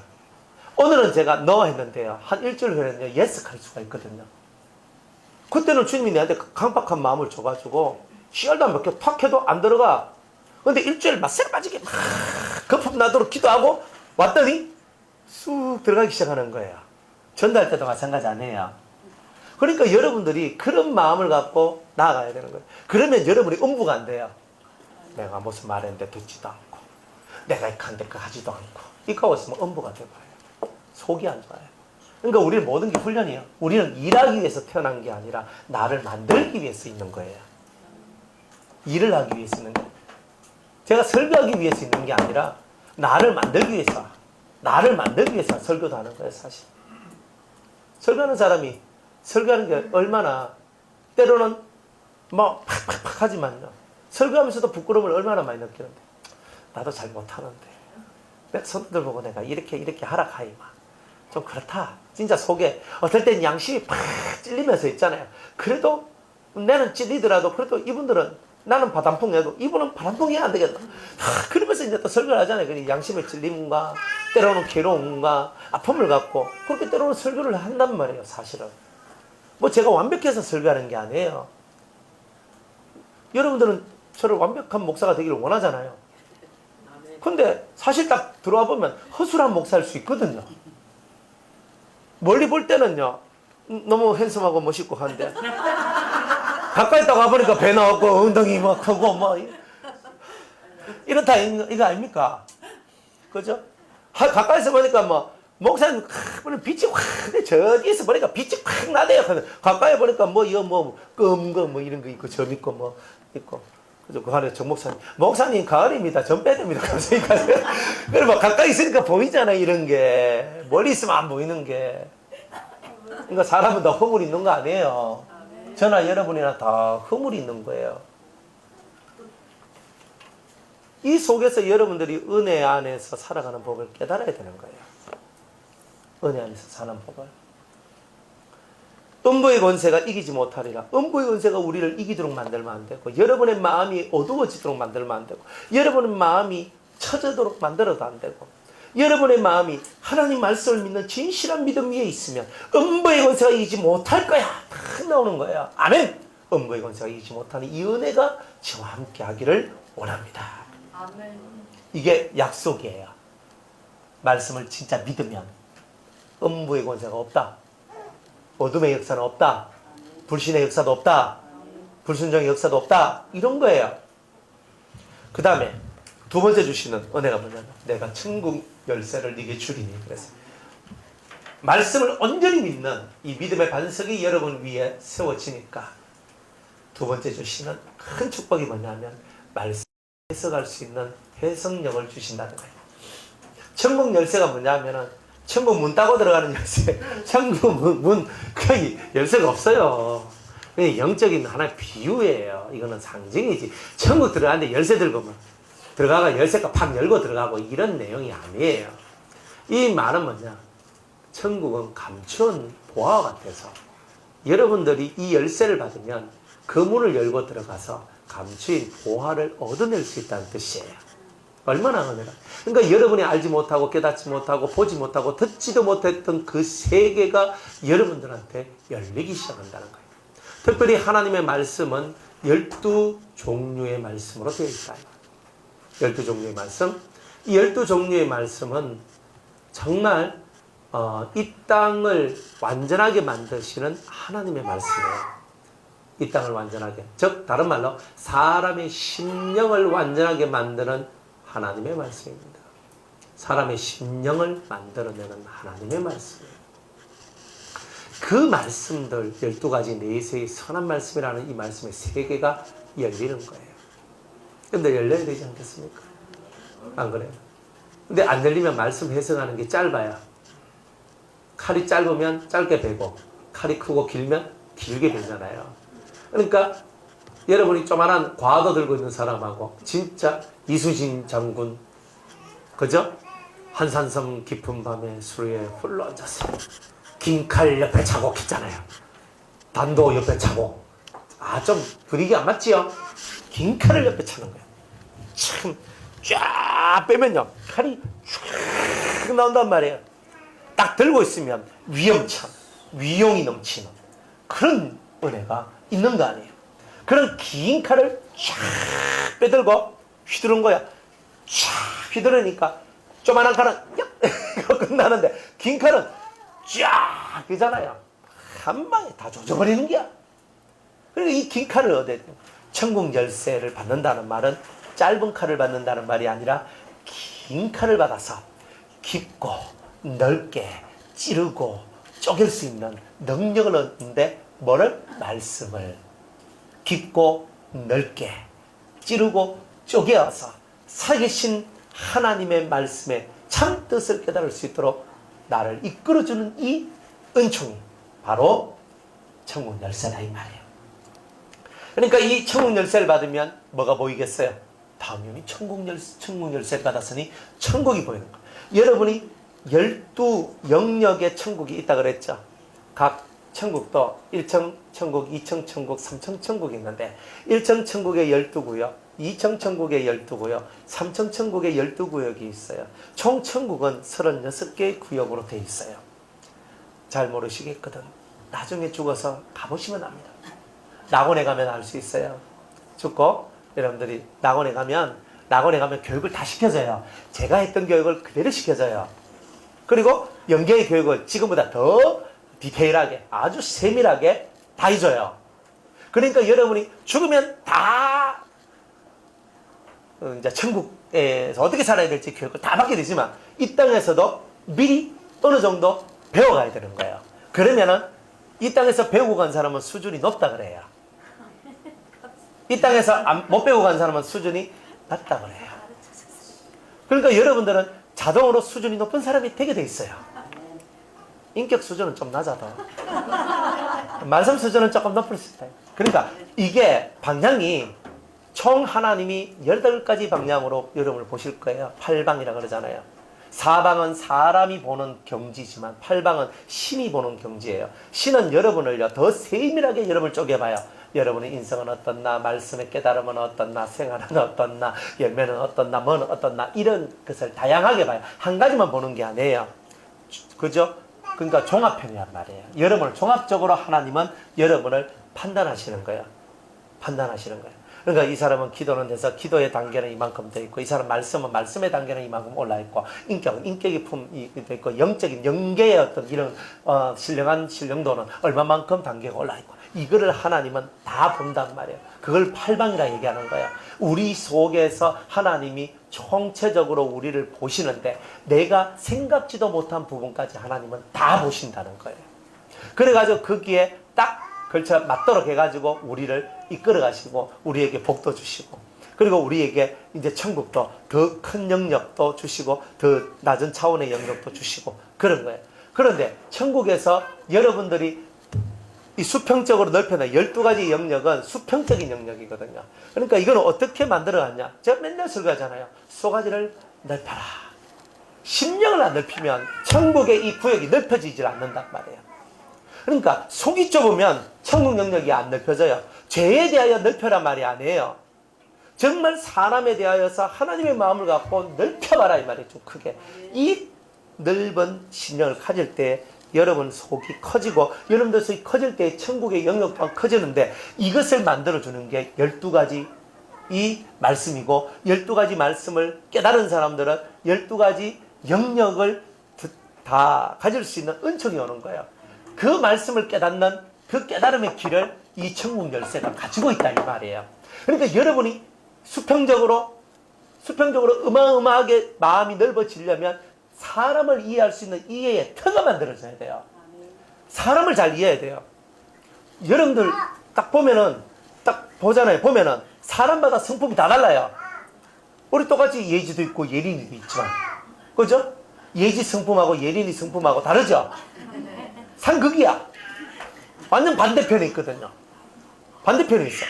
오늘은 제가 너 했는데요, 한 일주일 후에는요 예스 할 수가 있거든요. 그때는 주님이 내한테 강박한 마음을 줘가지고 씨알도 안 먹혀 탁 해도 안 들어가. 근데 일주일 맛살 빠지게 막 거품 나도록 기도하고 왔더니 쑥 들어가기 시작하는 거예요. 전도할 때도 마찬가지 아니에요. 그러니까 여러분들이 그런 마음을 갖고 나아가야 되는 거예요. 그러면 여러분이 음부가 안 돼요. 내가 무슨 말했는데 듣지도 않고, 내가 이칸데 하지도 않고, 이거 있으면 음부가 돼버려요. 속이 안 좋아요. 그러니까 우리는 모든 게 훈련이에요. 우리는 일하기 위해서 태어난 게 아니라 나를 만들기 위해서 있는 거예요. 일을 하기 위해서 있는 거예요. 제가 설교하기 위해서 있는 게 아니라 나를 만들기 위해서 설교도 하는 거예요, 사실. 설교하는 사람이 설교하는 게 얼마나, 때로는 팍팍팍 하지만요, 설교하면서도 부끄러움을 얼마나 많이 느끼는데, 나도 잘 못하는데 내 손들 보고 내가 이렇게 하라 하이마 좀 그렇다. 진짜 속에 어떨 땐 양심이 팍 찔리면서 있잖아요. 그래도 나는 찔리더라도 그래도 이분들은, 나는 바람풍해도 이분은 바람풍이 안 되겠다. 그러면서 이제 또 설교를 하잖아요. 그 양심의 찔림과 때로는 괴로움과 아픔을 갖고 그렇게 때로는 설교를 한단 말이에요. 사실은 제가 완벽해서 설교하는 게 아니에요. 여러분들은 저를 완벽한 목사가 되기를 원하잖아요. 근데 사실 딱 들어와 보면 허술한 목사일 수 있거든요. 멀리 볼 때는요 너무 핸섬하고 멋있고 한데 가까이 딱 와보니까 배 나왔고 엉덩이 크고 이렇다 이거 아닙니까? 그죠? 가까이서 보니까 목사님 빛이 확, 저 뒤에서 보니까 빛이 확 나대요. 가까이 보니까 검거 이런 거 있고 점 있고 있고. 그죠? 그 안에 정 목사님 가을입니다. 점 빼야 됩니다. 그래 가까이 있으니까 보이잖아요. 이런 게 멀리 있으면 안 보이는 게. 그러니까 사람은 다 허물이 있는 거 아니에요. 저나 여러분이나 다 허물이 있는 거예요. 이 속에서 여러분들이 은혜 안에서 살아가는 법을 깨달아야 되는 거예요. 은혜 안에서 사는 법을. 음부의 권세가 이기지 못하리라. 음부의 권세가 우리를 이기도록 만들면 안 되고, 여러분의 마음이 어두워지도록 만들면 안 되고, 여러분의 마음이 처져도록 만들어도 안 되고, 여러분의 마음이 하나님 말씀을 믿는 진실한 믿음 위에 있으면 음부의 권세가 이기지 못할 거야. 딱 나오는 거예요. 아멘. 음부의 권세가 이기지 못하는 이 은혜가 저와 함께 하기를 원합니다. 아멘. 이게 약속이에요. 말씀을 진짜 믿으면 음부의 권세가 없다. 어둠의 역사는 없다. 불신의 역사도 없다. 불순종의 역사도 없다. 이런 거예요. 그 다음에 두 번째 주시는 은혜가 뭐냐면, 내가 천국 열쇠를 네게 주리니. 그래서 말씀을 온전히 믿는 이 믿음의 반석이 여러분 위에 세워지니까 두 번째 주시는 큰 축복이 뭐냐면, 말씀을 해석할 수 있는 해석력을 주신다는 거예요. 천국 열쇠가 뭐냐면은 천국 문 따고 들어가는 열쇠. 천국 문 그냥 열쇠가 없어요. 그냥 영적인 하나의 비유예요. 이거는 상징이지. 천국 들어가는데 열쇠 들고 들어가가 열쇠가 팍 열고 들어가고 이런 내용이 아니에요. 이 말은 뭐냐? 천국은 감추은 보화 같아서 여러분들이 이 열쇠를 받으면 그 문을 열고 들어가서 감추인 보화를 얻어낼 수 있다는 뜻이에요. 얼마나 은혜가. 그러니까 여러분이 알지 못하고 깨닫지 못하고 보지 못하고 듣지도 못했던 그 세계가 여러분들한테 열리기 시작한다는 거예요. 특별히 하나님의 말씀은 12종류의 말씀으로 되어 있다. 12종류의 말씀. 이 12종류의 말씀은 정말 이 땅을 완전하게 만드시는 하나님의 말씀이에요. 이 땅을 완전하게. 즉 다른 말로 사람의 심령을 완전하게 만드는 하나님의 말씀입니다. 사람의 심령을 만들어내는 하나님의 말씀이에요. 그 말씀들 12가지 내세의 선한 말씀이라는 이 말씀의 세계가 열리는 거예요. 근데 열려야 되지 않겠습니까? 안 그래요? 근데 안 열리면 말씀 해석하는 게 짧아요. 칼이 짧으면 짧게 베고 칼이 크고 길면 길게 베잖아요. 그러니까 여러분이 조그만한 과거 들고 있는 사람하고 진짜 이수진 장군, 그죠? 한산섬 깊은 밤에 수레에 홀로 앉아서 긴 칼 옆에 차고 했잖아요. 단도 옆에 차고. 좀 분위기 안 맞지요? 긴 칼을 옆에 차는 거예요. 참 쫙 빼면요 칼이 쫙 나온단 말이에요. 딱 들고 있으면 위엄참, 위용이 넘치는 그런 은혜가 있는 거 아니에요. 그런 긴 칼을 쫙 빼들고 휘두른 거야. 쫙 휘두르니까 조만한 칼은 이거 끝나는데 긴 칼은 쫙 그잖아요. 한 방에 다 조져버리는 거야. 그러니까 이 긴 칼을 얻어야 돼요. 천국 열쇠를 받는다는 말은 짧은 칼을 받는다는 말이 아니라 긴 칼을 받아서 깊고 넓게 찌르고 쪼갤 수 있는 능력을 얻는데 뭐를? 말씀을 깊고 넓게 찌르고 쪼개어서 살계신 하나님의 말씀의 참 뜻을 깨달을 수 있도록 나를 이끌어주는 이 은총이 바로 천국 열쇠다 이 말이에요. 그러니까 이 천국 열쇠를 받으면 뭐가 보이겠어요? 당연히 천국 열쇠를 받았으니 천국이 보이는 거예요. 여러분이 12영역의 천국이 있다 그랬죠. 각 천국도 1층 천국, 2층 천국, 3층 천국이 있는데 1층 천국에 12구역, 2층 천국에 12구역, 3층 천국에 12구역이 있어요. 총 천국은 36개의 구역으로 되어 있어요. 잘 모르시겠거든. 나중에 죽어서 가보시면 압니다. 낙원에 가면 알 수 있어요. 죽고 여러분들이 낙원에 가면 교육을 다 시켜줘요. 제가 했던 교육을 그대로 시켜줘요. 그리고 영계의 교육을 지금보다 더 디테일하게 아주 세밀하게 다 해줘요. 그러니까 여러분이 죽으면 다 이제 천국에서 어떻게 살아야 될지 교육을 다 받게 되지만 이 땅에서도 미리 어느 정도 배워가야 되는 거예요. 그러면은 이 땅에서 배우고 간 사람은 수준이 높다 그래요. 이 땅에서 못 배우고 간 사람은 수준이 낮다 그래요. 그러니까 여러분들은 자동으로 수준이 높은 사람이 되게 돼 있어요. 인격 수준은 좀 낮아도 말씀 수준은 조금 높을 수 있어요. 그러니까 이게 방향이 총 하나님이 18가지 방향으로 여러분을 보실 거예요. 8방이라 그러잖아요. 4방은 사람이 보는 경지지만 8방은 신이 보는 경지예요. 신은 여러분을요 더 세밀하게 여러분을 쪼개봐요. 여러분의 인성은 어떻나, 말씀의 깨달음은 어떻나, 생활은 어떻나, 열매는 어떻나, 뭐는 어떻나 이런 것을 다양하게 봐요. 한 가지만 보는 게 아니에요. 그죠? 그러니까 종합편이란 말이에요. 여러분을 종합적으로 하나님은 여러분을 판단하시는 거예요. 판단하시는 거예요. 그러니까 이 사람은 기도는 돼서 기도의 단계는 이만큼 돼 있고, 이 사람 말씀은 말씀의 단계는 이만큼 올라 있고, 인격은 인격의 품이 돼 있고, 영적인 영계의 어떤 이런 신령한 신령도는 얼마만큼 단계가 올라 있고, 이거를 하나님은 다 본단 말이에요. 그걸 8방이라 얘기하는 거예요. 우리 속에서 하나님이 총체적으로 우리를 보시는데 내가 생각지도 못한 부분까지 하나님은 다 보신다는 거예요. 그래가지고 거기에 딱 걸쳐 맞도록 해가지고 우리를 이끌어 가시고 우리에게 복도 주시고, 그리고 우리에게 이제 천국도 더 큰 영역도 주시고 더 낮은 차원의 영역도 주시고 그런 거예요. 그런데 천국에서 여러분들이 이 수평적으로 넓혀놔. 12가지 영역은 수평적인 영역이거든요. 그러니까 이거는 어떻게 만들어갔냐? 제가 맨날 설교하잖아요. 쏘가지를 넓혀라. 심령을 안 넓히면 천국의 이 구역이 넓혀지질 않는단 말이에요. 그러니까 속이 좁으면 천국 영역이 안 넓혀져요. 죄에 대하여 넓혀란 말이 아니에요. 정말 사람에 대하여서 하나님의 마음을 갖고 넓혀봐라 이 말이에요. 좀 크게. 이 넓은 신령을 가질 때 여러분 속이 커지고 여러분들 속이 커질 때 천국의 영역 또한 커지는데 이것을 만들어주는 게 12가지 이 말씀이고 12가지 말씀을 깨달은 사람들은 12가지 영역을 다 가질 수 있는 은총이 오는 거예요. 그 말씀을 깨닫는 그 깨달음의 길을 이 천국 열쇠가 가지고 있다 이 말이에요. 그러니까 여러분이 수평적으로 어마어마하게 마음이 넓어지려면 사람을 이해할 수 있는 이해의 터가 만들어져야 돼요. 사람을 잘 이해해야 돼요. 여러분들 딱 보면은 딱 보잖아요. 보면은 사람마다 성품이 다 달라요. 우리 똑같이 예지도 있고 예린이도 있지만, 그죠? 예지 성품하고 예린이 성품하고 다르죠? 상극이야. 완전 반대편에 있거든요. 반대편에 있어.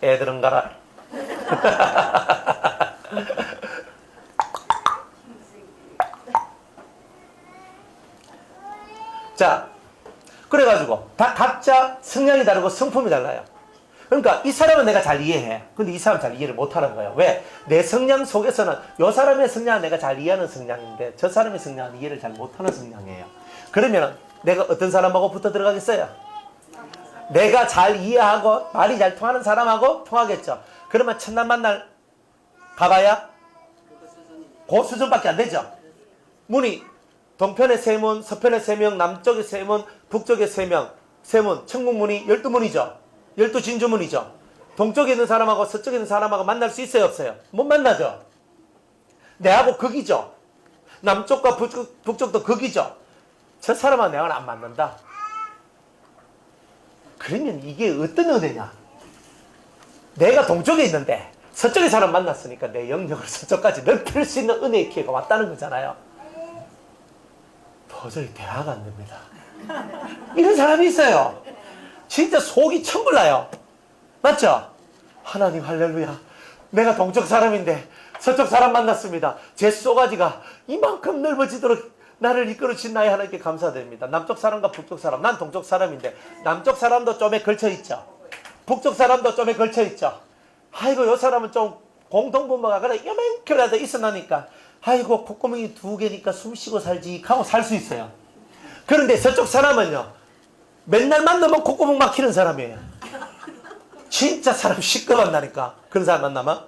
애들은 가라. 자, 그래가지고 다 각자 성향이 다르고 성품이 달라요. 그러니까 이 사람은 내가 잘 이해해. 근데 이 사람 잘 이해를 못하는 거예요. 왜? 내 성향 속에서는 이 사람의 성향은 내가 잘 이해하는 성향인데 저 사람의 성향은 이해를 잘 못하는 성향이에요. 그러면 내가 어떤 사람하고 붙어 들어가겠어요? 내가 잘 이해하고 말이 잘 통하는 사람하고 통하겠죠. 그러면 첫날 만날 가봐야 그 수준밖에 안 되죠. 문이 동편에 3문, 서편에 3명, 남쪽에 3문, 북쪽에 3명, 3문, 천국문이 12문이죠. 12진주문이죠. 동쪽에 있는 사람하고 서쪽에 있는 사람하고 만날 수 있어요, 없어요? 못 만나죠. 내하고 극이죠. 남쪽과 북쪽도 극이죠. 저 사람하고 내가는 안 맞는다. 그러면 이게 어떤 은혜냐? 내가 동쪽에 있는데 서쪽의 사람 만났으니까 내 영역을 서쪽까지 넓힐 수 있는 은혜의 기회가 왔다는 거잖아요. 도저히 대화가 안 됩니다. 이런 사람이 있어요. 진짜 속이 천불 나요. 맞죠? 하나님 할렐루야. 내가 동쪽 사람인데 서쪽 사람 만났습니다. 제 쏘가지가 이만큼 넓어지도록 나를 이끌어주신 나의 하나님께 감사드립니다. 남쪽 사람과 북쪽 사람, 난 동쪽 사람인데 남쪽 사람도 좀에 걸쳐있죠. 북쪽 사람도 좀에 걸쳐있죠. 아이고 요 사람은 좀 공동분모가 그래 요만큼이라도 있어나니까 아이고 콧구멍이 2개니까 숨쉬고 살지 하고 살 수 있어요. 그런데 저쪽 사람은요 맨날 만나면 콧구멍 막히는 사람이에요. 진짜 사람 시끄러운다니까 그런 사람 만나면.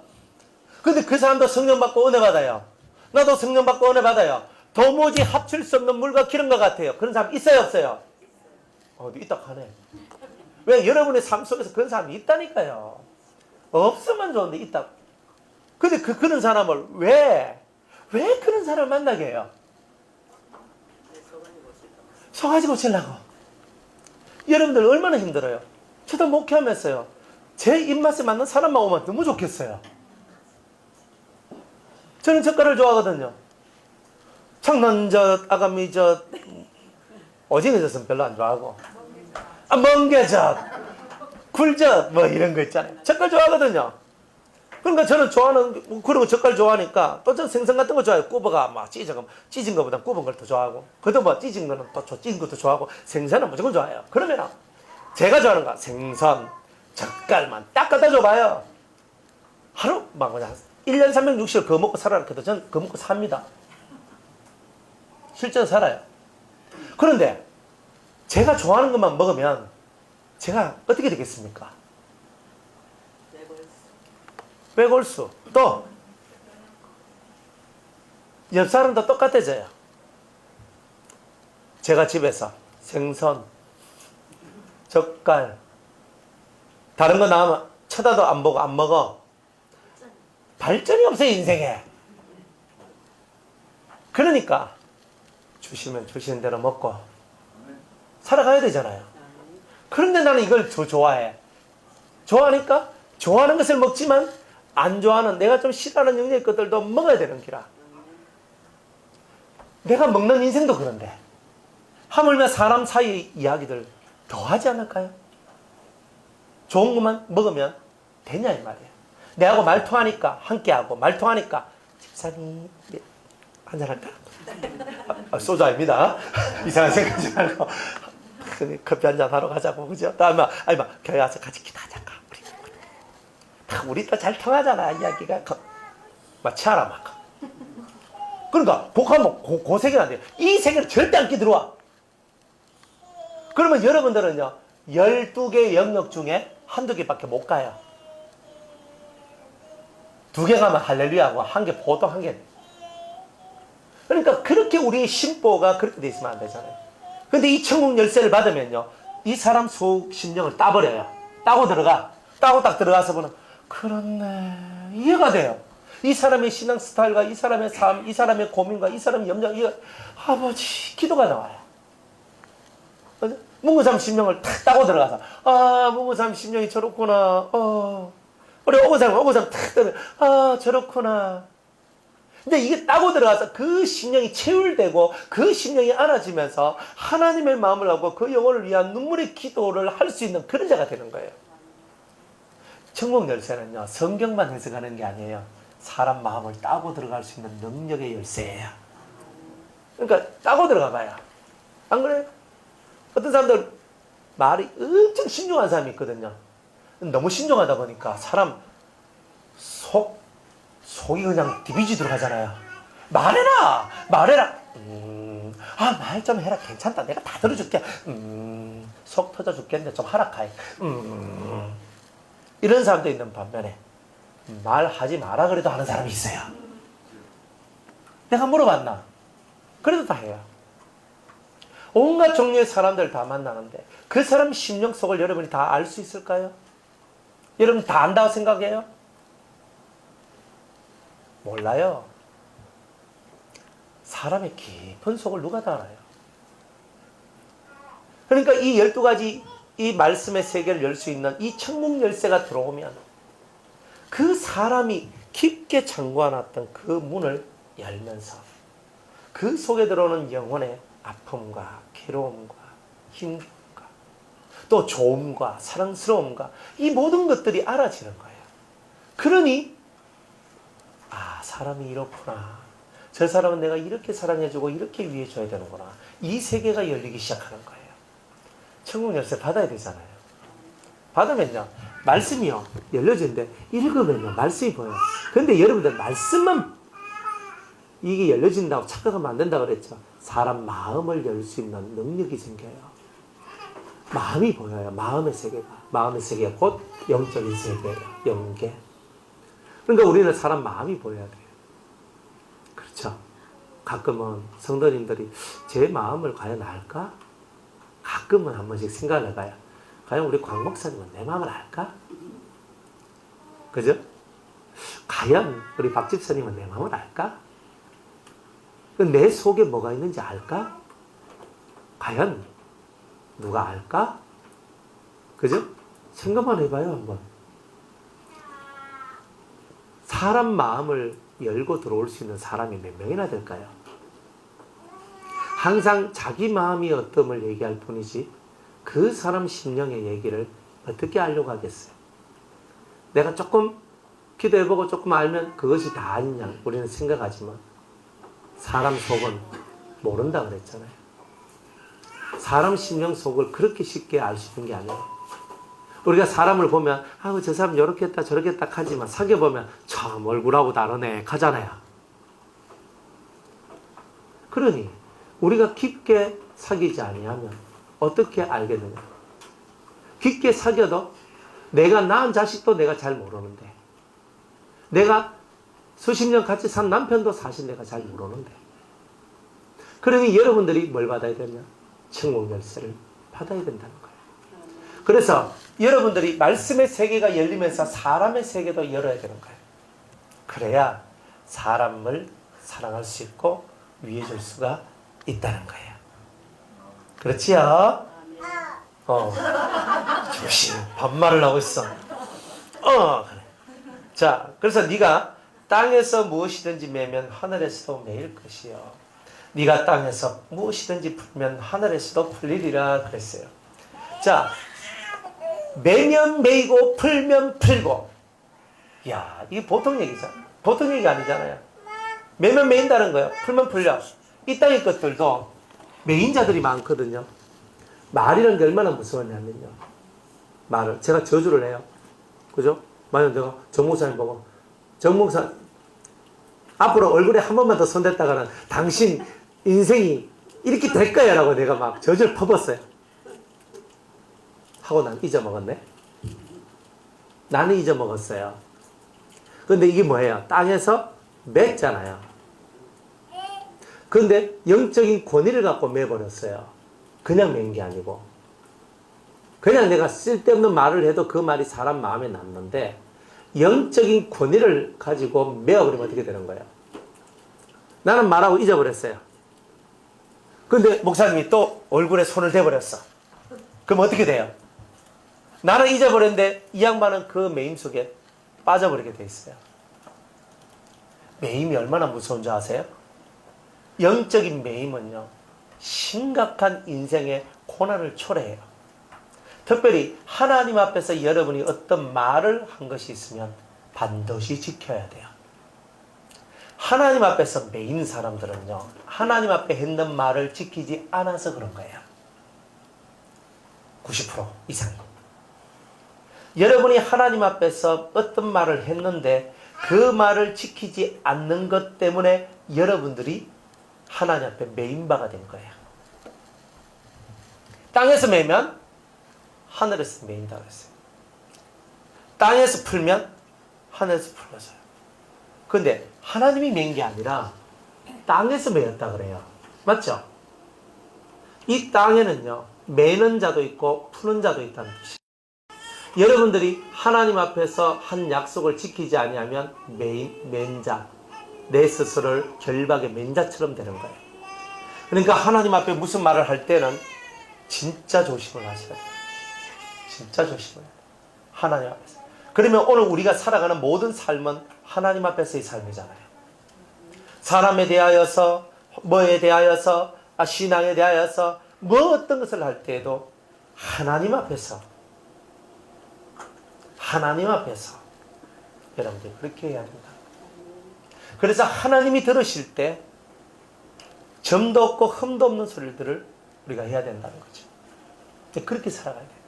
근데 그 사람도 성령 받고 은혜 받아요. 나도 성령 받고 은혜 받아요. 도무지 합칠 수 없는 물과 기름과 같아요. 그런 사람 있어요 없어요? 어디 있다 하네. 왜? 여러분의 삶 속에서 그런 사람이 있다니까요. 없으면 좋은데 있다. 근데 그런 사람을 왜 그런 사람을 만나게 해요? 소가지 고치려고. 여러분들 얼마나 힘들어요. 저도 목회하면서요. 제 입맛에 맞는 사람만 오면 너무 좋겠어요. 저는 젓갈을 좋아하거든요. 청란젓, 아가미젓, 오징어젓은 별로 안 좋아하고 멍게젓, 굴젓 뭐 이런 거 있잖아요. 젓갈 좋아하거든요. 그러니까 저는 좋아하는 그리고 젓갈 좋아하니까 또 전 생선 같은 거 좋아해요. 꾸버가 막 찢은 거보다 굽은 걸 더 좋아하고 그래도 뭐 찢은 거는 또 찢은 것도 좋아하고 생선은 무조건 좋아해요. 그러면 제가 좋아하는 거 생선, 젓갈만 딱 갖다 줘봐요. 하루 막 그냥 1년 360일 그거 먹고 살아라 해도 전 그거 먹고 삽니다. 실제로 살아요. 그런데 제가 좋아하는 것만 먹으면 제가 어떻게 되겠습니까? 빼골수. 또 옆 사람도 똑같아져요. 제가 집에서 생선, 젓갈 다른 거 나오면 쳐다도 안 보고 안 먹어. 발전이 없어요 인생에. 그러니까 주시면 주시는 대로 먹고 살아가야 되잖아요. 그런데 나는 이걸 더 좋아해. 좋아하니까 좋아하는 것을 먹지만 안 좋아하는 내가 좀 싫어하는 영역의 것들도 먹어야 되는 기라. 내가 먹는 인생도 그런데 하물며 사람 사이 이야기들 더 하지 않을까요? 좋은 것만 먹으면 되냐 이 말이에요. 내하고 말통하니까 함께하고 말통하니까 집사님 한잔할까? 소주 아닙니다. 이상한 생각하지 말고 커피 한잔 하러 가자고, 그죠? 또 아니 막 교회 와서 같이 기도하자까. 우리 또 잘 통하잖아, 이야기가. 막 치아라 막. 그러니까 복하면 그 세계는 안 돼요. 이 세계는 절대 안 끼들어와. 그러면 여러분들은요, 12개의 영역 중에 한두 개밖에 못 가요. 2개 가면 할렐루야고, 1개 보통 1개. 그러니까 그렇게 우리의 심보가 그렇게 돼 있으면 안 되잖아요. 근데 이 천국 열쇠를 받으면요, 이 사람 속 심령을 따버려요. 따고 들어가. 따고 딱 들어가서 보면, 그렇네. 이해가 돼요. 이 사람의 신앙 스타일과 이 사람의 삶, 이 사람의 고민과 이 사람의 염려, 아버지, 기도가 나와요. 문구삼 심령을 탁 따고 들어가서, 문구삼 심령이 저렇구나. 우리 오구삼 탁 들어, 저렇구나. 근데 이게 따고 들어가서 그 심령이 체울되고 그 심령이 안아지면서 하나님의 마음을 하고 그 영혼을 위한 눈물의 기도를 할 수 있는 그런 자가 되는 거예요. 천국 열쇠는요, 성경만 해석하는 게 아니에요. 사람 마음을 따고 들어갈 수 있는 능력의 열쇠예요. 그러니까 따고 들어가 봐요. 안 그래요? 어떤 사람들 말이 엄청 신중한 사람이 있거든요. 너무 신중하다 보니까 사람 속이 그냥 디비지도록 하잖아요. 말해라! 말 좀 해라. 괜찮다. 내가 다 들어줄게. 속 터져 죽겠는데 좀 하라 카이. 이런 사람도 있는 반면에 말하지 마라 그래도 하는 사람이 있어요. 내가 물어봤나? 그래도 다 해요. 온갖 종류의 사람들 다 만나는데 그 사람 심령 속을 여러분이 다 알 수 있을까요? 여러분 다 안다고 생각해요? 몰라요. 사람의 깊은 속을 누가 다 알아요? 그러니까 이 12가지 이 말씀의 세계를 열 수 있는 이 천국 열쇠가 들어오면 그 사람이 깊게 잠궈놨던 그 문을 열면서 그 속에 들어오는 영혼의 아픔과 괴로움과 힘듦과 또 좋음과 사랑스러움과 이 모든 것들이 알아지는 거예요. 그러니 사람이 이렇구나. 저 사람은 내가 이렇게 사랑해주고 이렇게 위해줘야 되는구나. 이 세계가 열리기 시작하는 거예요. 천국 열쇠 받아야 되잖아요. 받으면요, 말씀이요 열려지는데 읽으면요 말씀이 보여요. 그런데 여러분들 말씀만 이게 열려진다고 착각하면 안 된다고 그랬죠. 사람 마음을 열 수 있는 능력이 생겨요. 마음이 보여요. 마음의 세계가 곧 영적인 세계예요. 영계. 그러니까 우리는 사람 마음이 보여야 돼요. 그렇죠? 가끔은 성도님들이 제 마음을 과연 알까? 가끔은 한 번씩 생각을 해봐요. 과연 우리 광 목사님은 내 마음을 알까? 그죠? 과연 우리 박 집사님은 내 마음을 알까? 내 속에 뭐가 있는지 알까? 과연 누가 알까? 그죠? 생각만 해봐요, 한번. 사람 마음을 열고 들어올 수 있는 사람이 몇 명이나 될까요? 항상 자기 마음이 어떤을 얘기할 뿐이지 그 사람 심령의 얘기를 어떻게 알려고 하겠어요? 내가 조금 기도해보고 조금 알면 그것이 다 아니냐 우리는 생각하지만 사람 속은 모른다 그랬잖아요. 사람 심령 속을 그렇게 쉽게 알 수 있는 게 아니에요. 우리가 사람을 보면 저 사람 이렇게 했다 저렇게 했다 하지만 사귀어보면 참 얼굴하고 다르네 하잖아요. 그러니 우리가 깊게 사귀지 아니하면 어떻게 알겠느냐. 깊게 사귀어도 내가 낳은 자식도 내가 잘 모르는데 내가 수십 년 같이 산 남편도 사실 내가 잘 모르는데 그러니 여러분들이 뭘 받아야 되냐? 천국 열쇠를 받아야 된다는 거예요. 그래서 여러분들이 말씀의 세계가 열리면서 사람의 세계도 열어야 되는 거예요. 그래야 사람을 사랑할 수 있고 위해줄 수가 있다는 거예요. 그렇지요? 조심 반말을 하고 있어. 그래. 자, 그래서 네가 땅에서 무엇이든지 매면 하늘에서도 매일 것이요. 네가 땅에서 무엇이든지 풀면 하늘에서도 풀리리라 그랬어요. 자, 매면 매이고 풀면 풀고. 야, 이게 보통 얘기잖아. 보통 얘기 아니잖아요. 매면 매인다는 거예요. 풀면 풀려. 이 땅의 것들도 매인 자들이 많거든요. 말이라는 게 얼마나 무서웠냐면요. 말을. 제가 저주를 해요. 그죠? 만약 내가 정 목사님 보고, 정 목사, 앞으로 얼굴에 한 번만 더 손댔다가는 당신 인생이 이렇게 될 거야 라고 내가 막 저주를 퍼붓어요. 하고 난 잊어먹었네. 나는 잊어먹었어요. 근데 이게 뭐예요? 땅에서 맺잖아요. 그런데 영적인 권위를 갖고 매버렸어요. 그냥 맨 게 아니고. 그냥 내가 쓸데없는 말을 해도 그 말이 사람 마음에 남는데 영적인 권위를 가지고 메어버리면 어떻게 되는 거예요? 나는 말하고 잊어버렸어요. 근데 목사님이 또 얼굴에 손을 대버렸어. 그럼 어떻게 돼요? 나는 잊어버렸는데 이 양반은 그 매임 속에 빠져버리게 돼 있어요. 매임이 얼마나 무서운 줄 아세요? 영적인 매임은요, 심각한 인생의 고난을 초래해요. 특별히 하나님 앞에서 여러분이 어떤 말을 한 것이 있으면 반드시 지켜야 돼요. 하나님 앞에서 매인 사람들은요, 하나님 앞에 했는 말을 지키지 않아서 그런 거예요. 90% 이상. 여러분이 하나님 앞에서 어떤 말을 했는데 그 말을 지키지 않는 것 때문에 여러분들이 하나님 앞에 매인바가 된 거예요. 땅에서 매면 하늘에서 매인다 그랬어요. 땅에서 풀면 하늘에서 풀려져요. 그런데 하나님이 매인 게 아니라 땅에서 매였다 그래요. 맞죠? 이 땅에는요, 매는 자도 있고 푸는 자도 있다는 뜻이에요. 여러분들이 하나님 앞에서 한 약속을 지키지 아니하면 맨 자, 내 스스로를 결박의 맨자처럼 되는 거예요. 그러니까 하나님 앞에 무슨 말을 할 때는 진짜 조심을 하셔야 돼요. 진짜 조심을 해야 돼요. 하나님 앞에서. 그러면 오늘 우리가 살아가는 모든 삶은 하나님 앞에서의 삶이잖아요. 사람에 대하여서, 뭐에 대하여서, 신앙에 대하여서, 뭐 어떤 것을 할 때에도 하나님 앞에서 여러분들 그렇게 해야 합니다. 그래서 하나님이 들으실 때 점도 없고 흠도 없는 소리들을 우리가 해야 된다는 거죠. 그렇게 살아가야 돼요.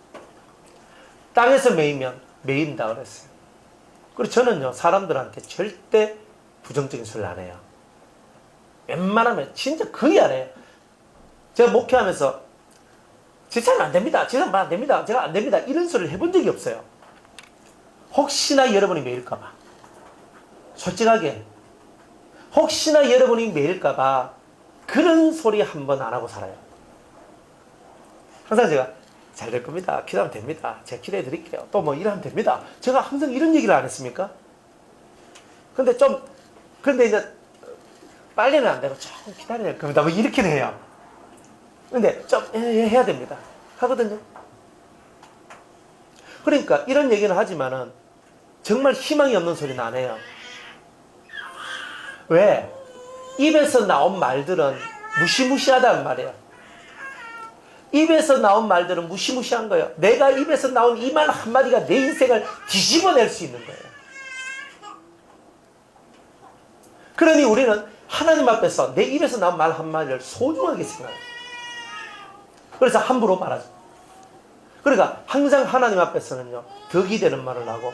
땅에서 매이면 매인다 그랬어요. 그리고 저는요, 사람들한테 절대 부정적인 소리를 안 해요. 웬만하면 진짜 거의 안 해요. 제가 목회하면서 제차는 안 됩니다. 제차는 안 됩니다. 제가 안 됩니다. 이런 소리를 해본 적이 없어요. 혹시나 여러분이 매일까봐. 솔직하게. 혹시나 여러분이 매일까봐 그런 소리 한 번 안 하고 살아요. 항상 제가 잘 될 겁니다. 기도하면 됩니다. 제가 기도해 드릴게요. 또 뭐 일하면 됩니다. 제가 항상 이런 얘기를 안 했습니까? 근데 이제 빨리는 안 되고 조금 기다려야 될 겁니다. 뭐 이렇게는 해요. 근데 좀 해야 됩니다. 하거든요. 그러니까 이런 얘기는 하지만은 정말 희망이 없는 소리는 안 해요. 왜? 입에서 나온 말들은 무시무시하단 말이에요. 입에서 나온 말들은 무시무시한 거예요. 내가 입에서 나온 이 말 한마디가 내 인생을 뒤집어낼 수 있는 거예요. 그러니 우리는 하나님 앞에서 내 입에서 나온 말 한마디를 소중하게 생각해요. 그래서 함부로 말하죠. 그러니까 항상 하나님 앞에서는요, 덕이 되는 말을 하고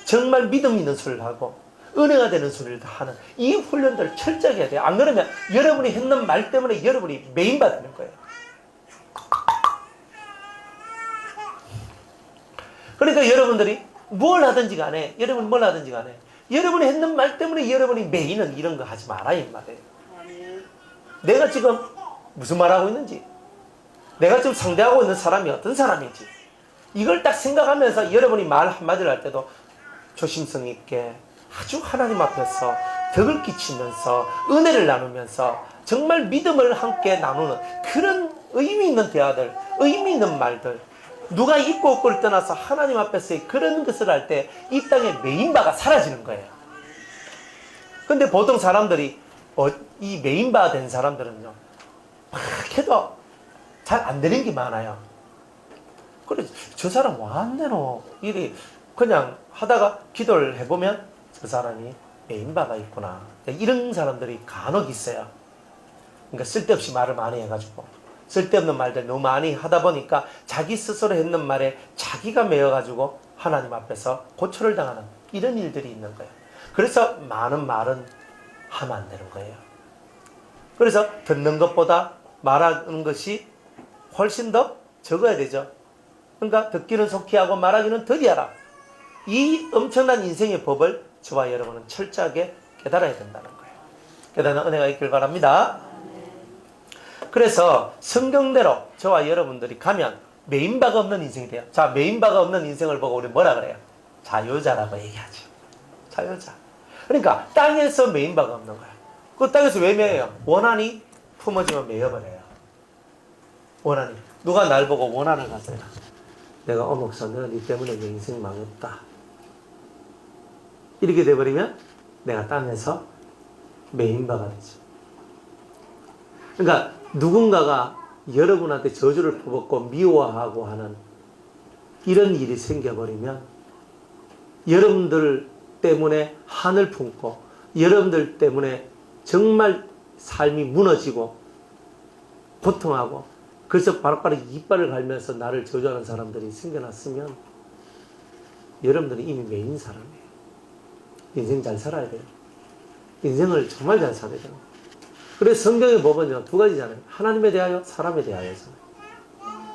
정말 믿음 있는 소리를 하고 은혜가 되는 소리를 하는 이 훈련들을 철저하게 해야 돼요. 안 그러면 여러분이 했는 말 때문에 여러분이 매인받는 거예요. 그러니까 여러분들이 뭘 하든지 간에, 여러분이 했는 말 때문에 여러분이 매이는 이런 거 하지 마라 이 말이에요. 내가 지금 무슨 말하고 있는지, 내가 지금 상대하고 있는 사람이 어떤 사람인지, 이걸 딱 생각하면서 여러분이 말 한마디를 할 때도 조심성 있게 아주 하나님 앞에서 덕을 끼치면서 은혜를 나누면서 정말 믿음을 함께 나누는 그런 의미 있는 대화들, 의미 있는 말들, 누가 있고 없고를 떠나서 하나님 앞에서의 그런 것을 할 때 이 땅에 메인바가 사라지는 거예요. 근데 보통 사람들이 이 메인바 된 사람들은요, 막 해도 잘 안 되는 게 많아요. 그래, 저 사람 완대로 일이 그냥 하다가 기도를 해보면 저 사람이 메인바가 있구나. 이런 사람들이 간혹 있어요. 그러니까 쓸데없이 말을 많이 해가지고 쓸데없는 말들 너무 많이 하다 보니까 자기 스스로 했는 말에 자기가 매여가지고 하나님 앞에서 고초를 당하는 이런 일들이 있는 거예요. 그래서 많은 말은 하면 안 되는 거예요. 그래서 듣는 것보다 말하는 것이 훨씬 더 적어야 되죠. 그러니까 듣기는 속히 하고 말하기는 더디하라. 이 엄청난 인생의 법을 저와 여러분은 철저하게 깨달아야 된다는 거예요. 깨닫는 은혜가 있길 바랍니다. 그래서 성경대로 저와 여러분들이 가면 메인바가 없는 인생이 돼요. 자, 메인바가 없는 인생을 보고 우리 뭐라 그래요? 자유자라고 얘기하죠. 자유자. 그러니까 땅에서 메인바가 없는 거야. 그 땅에서 왜 매여요? 원한이 품어지면 매여버려요. 원한이. 누가 날 보고 원한을 가져요. 내가 목사 너는 니 때문에 내 인생 망했다. 이렇게 돼버리면 내가 땅에서 메인바가 되죠. 그러니까 누군가가 여러분한테 저주를 퍼붓고 미워하고 하는 이런 일이 생겨버리면 여러분들 때문에 한을 품고 여러분들 때문에 정말 삶이 무너지고 고통하고 그래서 바로바로 이빨을 갈면서 나를 저주하는 사람들이 생겨났으면 여러분들이 이미 매인 사람이에요. 인생 잘 살아야 돼요. 인생을 정말 잘 살아야 돼요. 그래서 성경의 법은요, 두 가지잖아요. 하나님에 대하여, 사람에 대하여잖아요.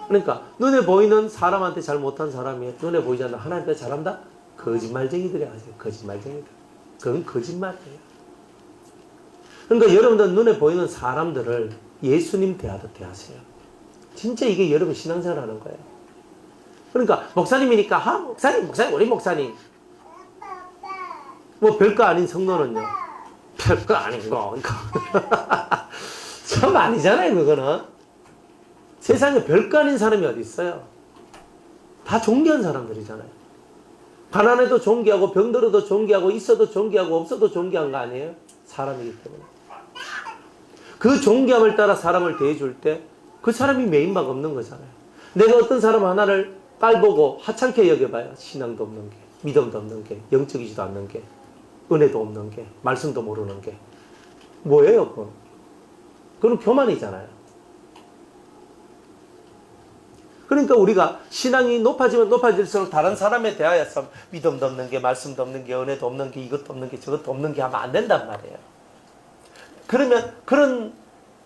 그러니까 눈에 보이는 사람한테 잘 못한 사람이 눈에 보이지 않는 하나님께 잘한다? 거짓말쟁이들이 하세요. 거짓말쟁이들. 그건 거짓말이에요. 그러니까 여러분들 눈에 보이는 사람들을 예수님 대하듯 대하세요. 진짜 이게 여러분 신앙생활 하는 거예요. 그러니까 목사님이니까 목사님 우리 목사님 뭐 별거 아닌 성도는요. 별거 아닌 거. 그러니까 참 아니잖아요. 그거는. 세상에 별거 아닌 사람이 어디 있어요. 다 존귀한 사람들이잖아요. 가난해도 존귀하고 병들어도 존귀하고 있어도 존귀하고 없어도 존귀한 거 아니에요? 사람이기 때문에. 그 존귀함을 따라 사람을 대해줄 때 그 사람이 메인바가 없는 거잖아요. 내가 어떤 사람 하나를 깔보고 하찮게 여겨봐요. 신앙도 없는 게, 믿음도 없는 게, 영적이지도 않는 게, 은혜도 없는 게, 말씀도 모르는 게 뭐예요? 그건? 그건 교만이잖아요. 그러니까 우리가 신앙이 높아지면 높아질수록 다른 사람에 대하여서 믿음도 없는 게, 말씀도 없는 게, 은혜도 없는 게, 이것도 없는 게, 저것도 없는 게 하면 안 된단 말이에요. 그러면 그런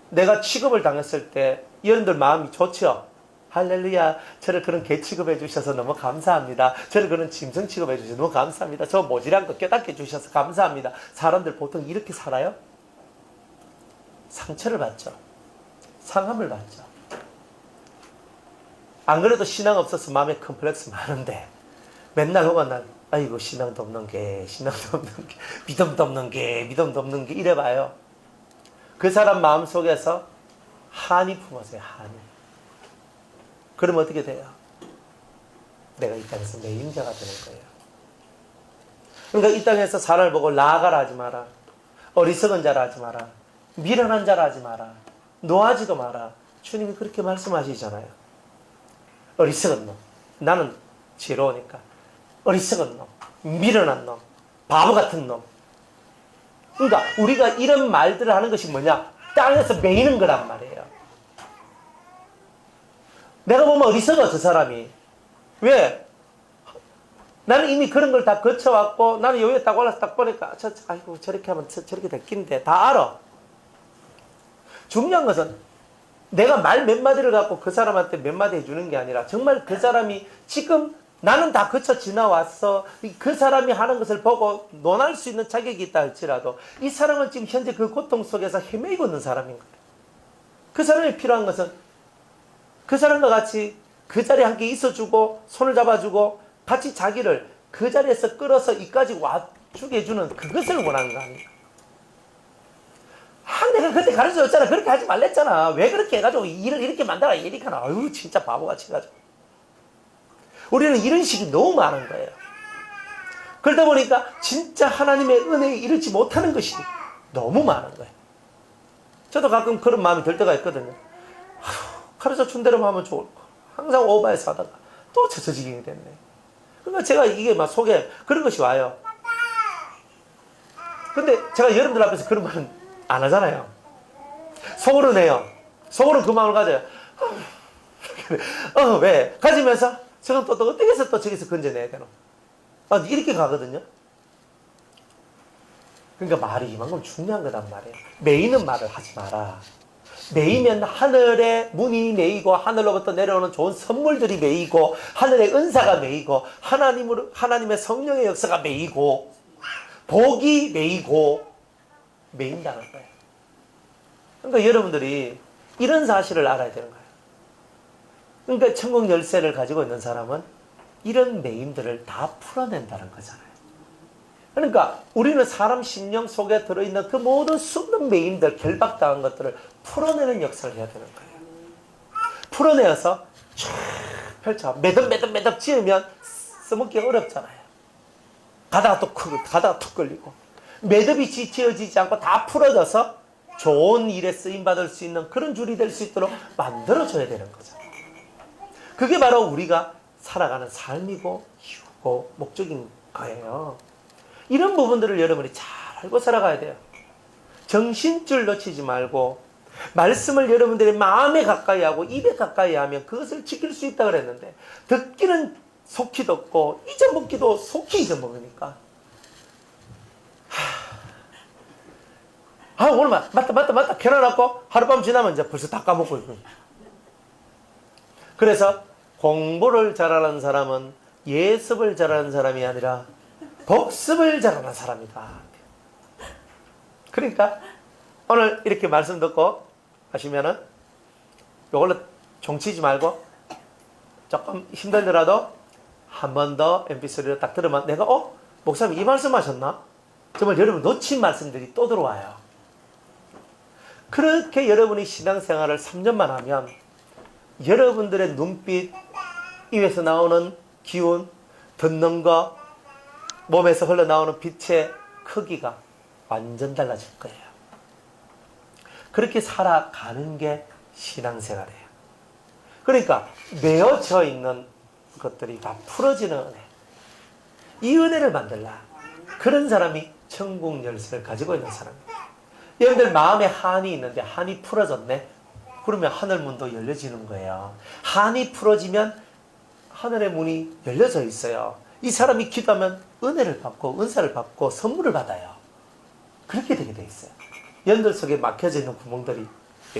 내가 취급을 당했을 때 여러분들 마음이 좋죠? 할렐루야. 저를 그런 개 취급해 주셔서 너무 감사합니다. 저를 그런 짐승 취급해 주셔서 너무 감사합니다. 저 모질한 거 깨닫게 해주셔서 감사합니다. 사람들 보통 이렇게 살아요? 상처를 받죠. 상함을 받죠. 안 그래도 신앙 없어서 마음에 컴플렉스 많은데 맨날 오면 난 아이고 신앙도 없는 게 신앙도 없는 게 믿음도 없는 게 믿음도 없는 게 이래봐요. 그 사람 마음속에서 한이 품어져요. 한이. 그러면 어떻게 돼요? 내가 이 땅에서 매임자가 되는 거예요. 그러니까 이 땅에서 사람을 보고 나아가라 하지 마라. 어리석은 자라 하지 마라. 미련한 자라 하지 마라. 노하지도 마라. 주님이 그렇게 말씀하시잖아요. 어리석은 놈. 나는 지혜로우니까. 어리석은 놈. 미련한 놈. 바보 같은 놈. 그러니까 우리가 이런 말들을 하는 것이 뭐냐? 땅에서 매이는 거란 말이에요. 내가 보면 어리석어 저 사람이. 왜? 나는 이미 그런 걸 다 거쳐왔고 나는 여기에 딱 올라서 딱 보니까 아이고 저렇게 하면 저렇게 됐긴데 다 알아. 중요한 것은 내가 말 몇 마디를 갖고 그 사람한테 몇 마디 해주는 게 아니라 정말 그 사람이 지금 나는 다 거쳐 지나왔어. 그 사람이 하는 것을 보고 논할 수 있는 자격이 있다 할지라도 이 사람은 지금 현재 그 고통 속에서 헤매고 있는 사람인 거예요. 그 사람이 필요한 것은 그 사람과 같이 그 자리에 함께 있어주고 손을 잡아주고 같이 자기를 그 자리에서 끌어서 이까지 와주게 해주는 그것을 원하는 거 아닌가. 내가 그때 가르쳐줬잖아. 그렇게 하지 말랬잖아. 왜 그렇게 해가지고 일을 이렇게 만들어 이렇게 하나. 아유 진짜 바보같이 해가지고. 우리는 이런 식이 너무 많은 거예요. 그러다 보니까 진짜 하나님의 은혜에 이르지 못하는 것이 너무 많은 거예요. 저도 가끔 그런 마음이 들 때가 있거든요. 가르쳐준 대로 하면 좋을 거. 항상 오바해서 하다가 또 저지경이 됐네. 그러니까 제가 이게 막 속에 그런 것이 와요. 근데 제가 여러분들 앞에서 그런 말은 안 하잖아요. 속으로는 해요. 속으로 그 마음을 가져요. 왜? 가지면서 저건 또 어떻게 해서 또 저기서 건져내야 되노? 이렇게 가거든요. 그러니까 말이 이만큼 중요한 거단 말이에요. 매이는 말을 하지 마라. 매이면 하늘의 문이 매이고 하늘로부터 내려오는 좋은 선물들이 매이고 하늘의 은사가 매이고 하나님의 성령의 역사가 매이고 복이 매이고 매인다는 거예요. 그러니까 여러분들이 이런 사실을 알아야 되는 거예요. 그러니까 천국 열쇠를 가지고 있는 사람은 이런 매임들을 다 풀어낸다는 거잖아요. 그러니까 우리는 사람 심령 속에 들어있는 그 모든 수많은 매임들, 결박당한 것들을 풀어내는 역사를 해야 되는 거예요. 풀어내어서 쫙 펼쳐 매듭 지으면 써먹기가 어렵잖아요. 가다가 툭 걸리고 매듭이 지어지지 않고 다 풀어져서 좋은 일에 쓰임받을 수 있는 그런 줄이 될 수 있도록 만들어줘야 되는 거죠. 그게 바로 우리가 살아가는 삶이고 이유고 목적인 거예요. 이런 부분들을 여러분이 잘 알고 살아가야 돼요. 정신줄 놓치지 말고 말씀을 여러분들의 마음에 가까이 하고 입에 가까이 하면 그것을 지킬 수 있다고 그랬는데 듣기는 속히 듣고 잊어먹기도 속히 잊어먹으니까 오늘 맞다 켜놔놓고 하룻밤 지나면 이제 벌써 다 까먹고 있고. 그래서 공부를 잘하는 사람은 예습을 잘하는 사람이 아니라 복습을 잘하는 사람이다. 그러니까 오늘 이렇게 말씀 듣고 하시면은 이걸로 종치지 말고 조금 힘들더라도 한 번 더 mp3로 딱 들으면 내가 목사님 이 말씀 하셨나? 정말 여러분 놓친 말씀들이 또 들어와요. 그렇게 여러분이 신앙생활을 3년만 하면 여러분들의 눈빛, 입에서 나오는 기운, 듣는 거, 몸에서 흘러나오는 빛의 크기가 완전 달라질 거예요. 그렇게 살아가는 게 신앙생활이에요. 그러니까 메어져 있는 것들이 다 풀어지는 은혜. 이 은혜를 만들라. 그런 사람이 천국 열쇠를 가지고 있는 사람입니다. 여러분들 마음에 한이 있는데 한이 풀어졌네? 그러면 하늘 문도 열려지는 거예요. 한이 풀어지면 하늘의 문이 열려져 있어요. 이 사람이 기도하면 은혜를 받고 은사를 받고 선물을 받아요. 그렇게 되게 돼 있어요. 연들 속에 막혀져 있는 구멍들이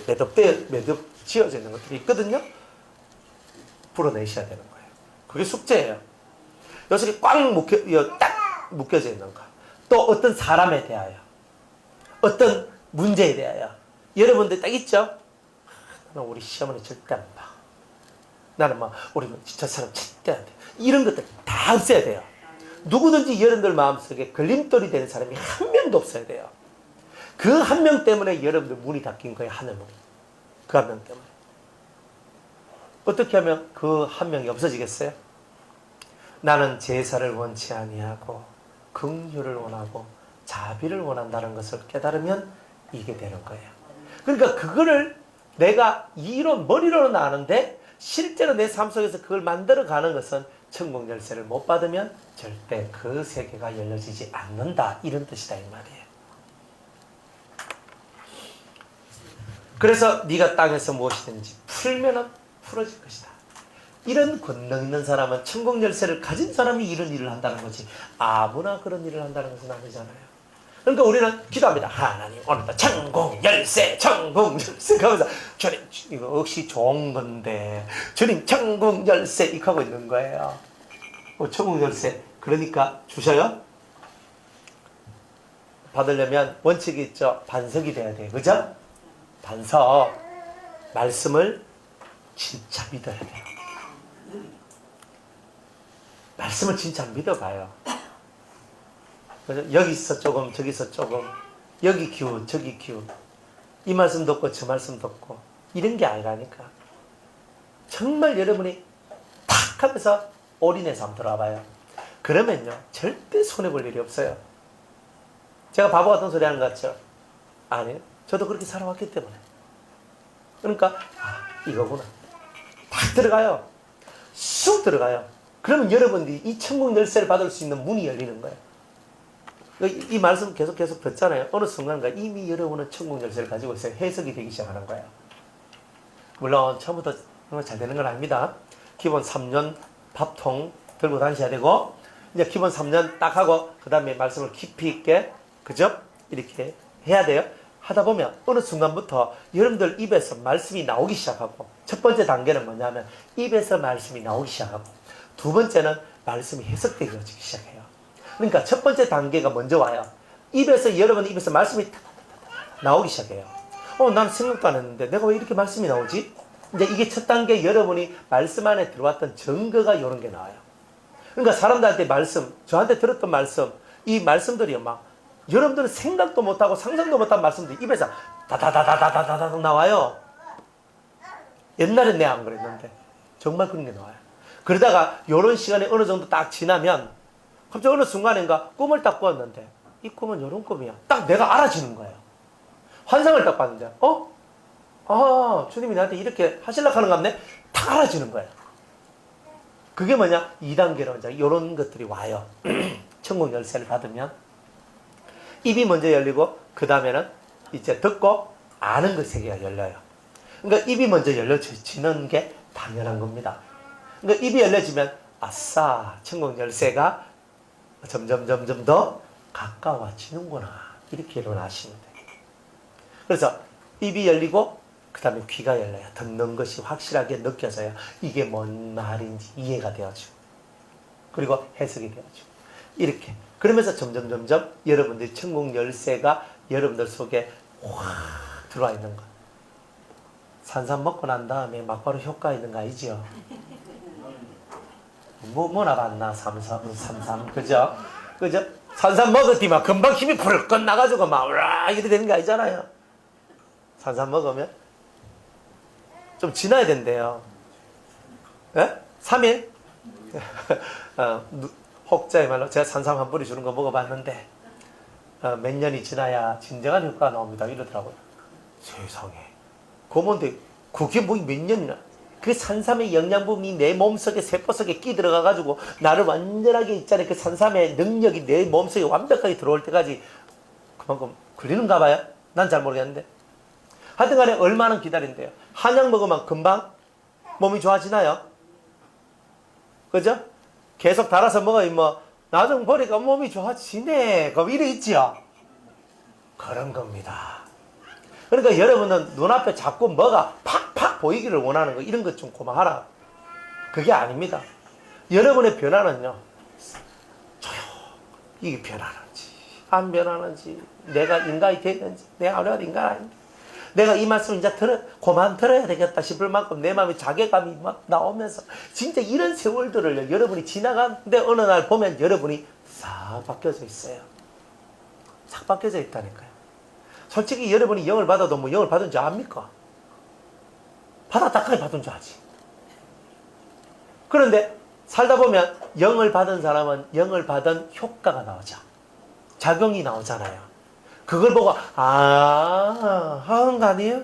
매듭 지어져 있는 것들이 있거든요. 풀어내셔야 되는 거예요. 그게 숙제예요. 요새 딱 묶여져 있는 거. 또 어떤 사람에 대하여 어떤 문제에 대하여 여러분들 딱 있죠? 나는 우리 시어머니 절대 안 봐. 나는 우리 저 사람 절대 안 돼. 이런 것들 다 없어야 돼요. 누구든지 여러분들 마음속에 걸림돌이 되는 사람이 한 명도 없어야 돼요. 그 한 명 때문에 여러분들 문이 닫힌 거예요. 하늘 문이. 그 한 명 때문에. 어떻게 하면 그 한 명이 없어지겠어요? 나는 제사를 원치 아니하고 긍휼을 원하고 자비를 원한다는 것을 깨달으면 이게 되는 거예요. 그러니까 그거를 내가 머리로는 아는데 실제로 내 삶 속에서 그걸 만들어가는 것은 천국 열쇠를 못 받으면 절대 그 세계가 열려지지 않는다. 이런 뜻이다 이 말이에요. 그래서 네가 땅에서 무엇이든지 풀면은 풀어질 것이다. 이런 권능 있는 사람은 천국 열쇠를 가진 사람이 이런 일을 한다는 거지 아무나 그런 일을 한다는 것은 아니잖아요. 그러니까 우리는 기도합니다. 하나님 오늘도 천국 열쇠 하면서 주님 이거 역시 좋은 건데 주님 천국 열쇠 이렇게 하고 있는 거예요. 천국 열쇠 그러니까 주셔요? 받으려면 원칙이 있죠. 반석이 돼야 돼요. 그죠? 반석 말씀을 진짜 믿어야 돼요. 말씀을 진짜 믿어봐요. 여기서 조금 저기서 조금 여기 기운 저기 기운 이 말씀 듣고 저 말씀 듣고 이런 게 아니라니까. 정말 여러분이 탁 하면서 올인해서 한번 들어와봐요. 그러면요 절대 손해볼 일이 없어요. 제가 바보 같은 소리 하는 것 같죠? 아니에요. 저도 그렇게 살아왔기 때문에. 그러니까 이거구나. 딱 들어가요. 쑥 들어가요. 그러면 여러분들이 이 천국 열쇠를 받을 수 있는 문이 열리는 거예요. 이 말씀 계속 듣잖아요. 어느 순간인가 이미 여러분은 천국 열쇠를 가지고 있어요. 해석이 되기 시작하는 거예요. 물론 처음부터 잘 되는 건 아닙니다. 기본 3년 밥통 들고 다니셔야 되고, 이제 기본 3년 딱 하고 그 다음에 말씀을 깊이 있게, 그죠? 이렇게 해야 돼요. 하다 보면 어느 순간부터 여러분들 입에서 말씀이 나오기 시작하고, 첫 번째 단계는 뭐냐면 입에서 말씀이 나오기 시작하고, 두 번째는 말씀이 해석되어지기 시작해요. 그러니까 첫 번째 단계가 먼저 와요. 여러분 입에서 말씀이 나오기 시작해요. 난 생각도 안 했는데 내가 왜 이렇게 말씀이 나오지? 이제 이게 첫 단계, 여러분이 말씀 안에 들어왔던 증거가 이런 게 나와요. 그러니까 사람들한테 말씀, 저한테 들었던 말씀, 이 말씀들이 막 여러분들은 생각도 못하고 상상도 못한 말씀들이 입에서 다다다다다다다다 나와요. 옛날엔 내가 안 그랬는데 정말 그런 게 나와요. 그러다가 이런 시간이 어느 정도 딱 지나면 갑자기 어느 순간인가 꿈을 딱 꾸었는데 이 꿈은 이런 꿈이야. 딱 내가 알아지는 거예요. 환상을 딱 봤는데 주님이 나한테 이렇게 하시려고 하는 거 같네? 딱 알아지는 거예요. 그게 뭐냐? 2단계로 이제 이런 것들이 와요. 천국 열쇠를 받으면 입이 먼저 열리고 그 다음에는 이제 듣고 아는 그 세계가 열려요. 그러니까 입이 먼저 열려지는 게 당연한 겁니다. 그러니까 입이 열려지면 아싸, 천국 열쇠가 점점 더 가까워지는구나, 이렇게 일어나시면 돼요. 그래서 입이 열리고 그 다음에 귀가 열려요. 듣는 것이 확실하게 느껴져요. 이게 뭔 말인지 이해가 되어지고, 그리고 해석이 되어지고, 이렇게 그러면서 점점 여러분들이 천국 열쇠가 여러분들 속에 확 들어와 있는 거. 산삼 먹고 난 다음에 막바로 효과 있는 거 아니죠? 뭐나 봤나? 삼삼 그죠? 산삼 먹었더니만 금방 힘이 풀 끝나가지고 막 으라 이렇게 되는 게 아니잖아요. 산삼 먹으면 좀 지나야 된대요. 예? 3일? 혹자의 말로 제가 산삼 한 뿌리 주는 거 먹어봤는데 몇 년이 지나야 진정한 효과가 나옵니다, 이러더라고요. 세상에. 그건데 그게 뭐 몇 년이나. 그 산삼의 영양분이 내 몸속에 세포 속에 끼 들어가가지고 나를 완전하게 있잖아요. 그 산삼의 능력이 내 몸속에 완벽하게 들어올 때까지 그만큼 걸리는가 봐요. 난 잘 모르겠는데. 하여튼 간에 얼마나 기다린대요. 한약 먹으면 금방 몸이 좋아지나요? 그죠? 계속 달아서 먹어야 뭐 나중 보니까 몸이 좋아지네, 그럼 이래 있지요. 그런 겁니다. 그러니까 여러분은 눈앞에 자꾸 뭐가 팍팍 보이기를 원하는 거, 이런 것 좀 그만하라. 그게 아닙니다. 여러분의 변화는요, 이게 변하는지 안 변하는지, 내가 인간이 됐는지, 내가 어려운 인간 아닌지, 내가 이 말씀을 이제 그만 들어야 되겠다 싶을 만큼 내 마음에 자괴감이 막 나오면서 진짜 이런 세월들을 여러분이 지나가는데 어느 날 보면 여러분이 싹 바뀌어져 있어요. 싹 바뀌어져 있다니까요. 솔직히 여러분이 영을 받아도 뭐 영을 받은 줄 압니까? 받았다까지 받은 줄 아지. 그런데 살다 보면 영을 받은 사람은 영을 받은 효과가 나오죠. 작용이 나오잖아요. 그걸 보고 하는 거 아니에요?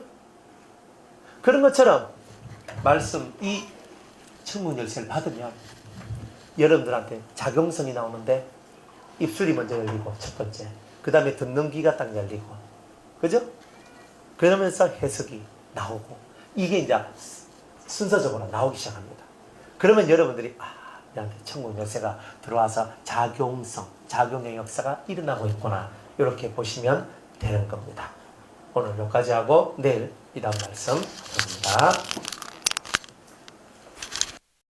그런 것처럼 말씀, 이 천국 열쇠를 받으면 여러분들한테 작용성이 나오는데 입술이 먼저 열리고 첫 번째, 그 다음에 듣는 귀가 딱 열리고, 그죠? 그러면서 해석이 나오고, 이게 이제 순서적으로 나오기 시작합니다. 그러면 여러분들이 나한테 천국 열쇠가 들어와서 작용의 역사가 일어나고 있구나, 이렇게 보시면 되는 겁니다. 오늘 여기까지 하고 내일 이 다음 말씀 봅니다.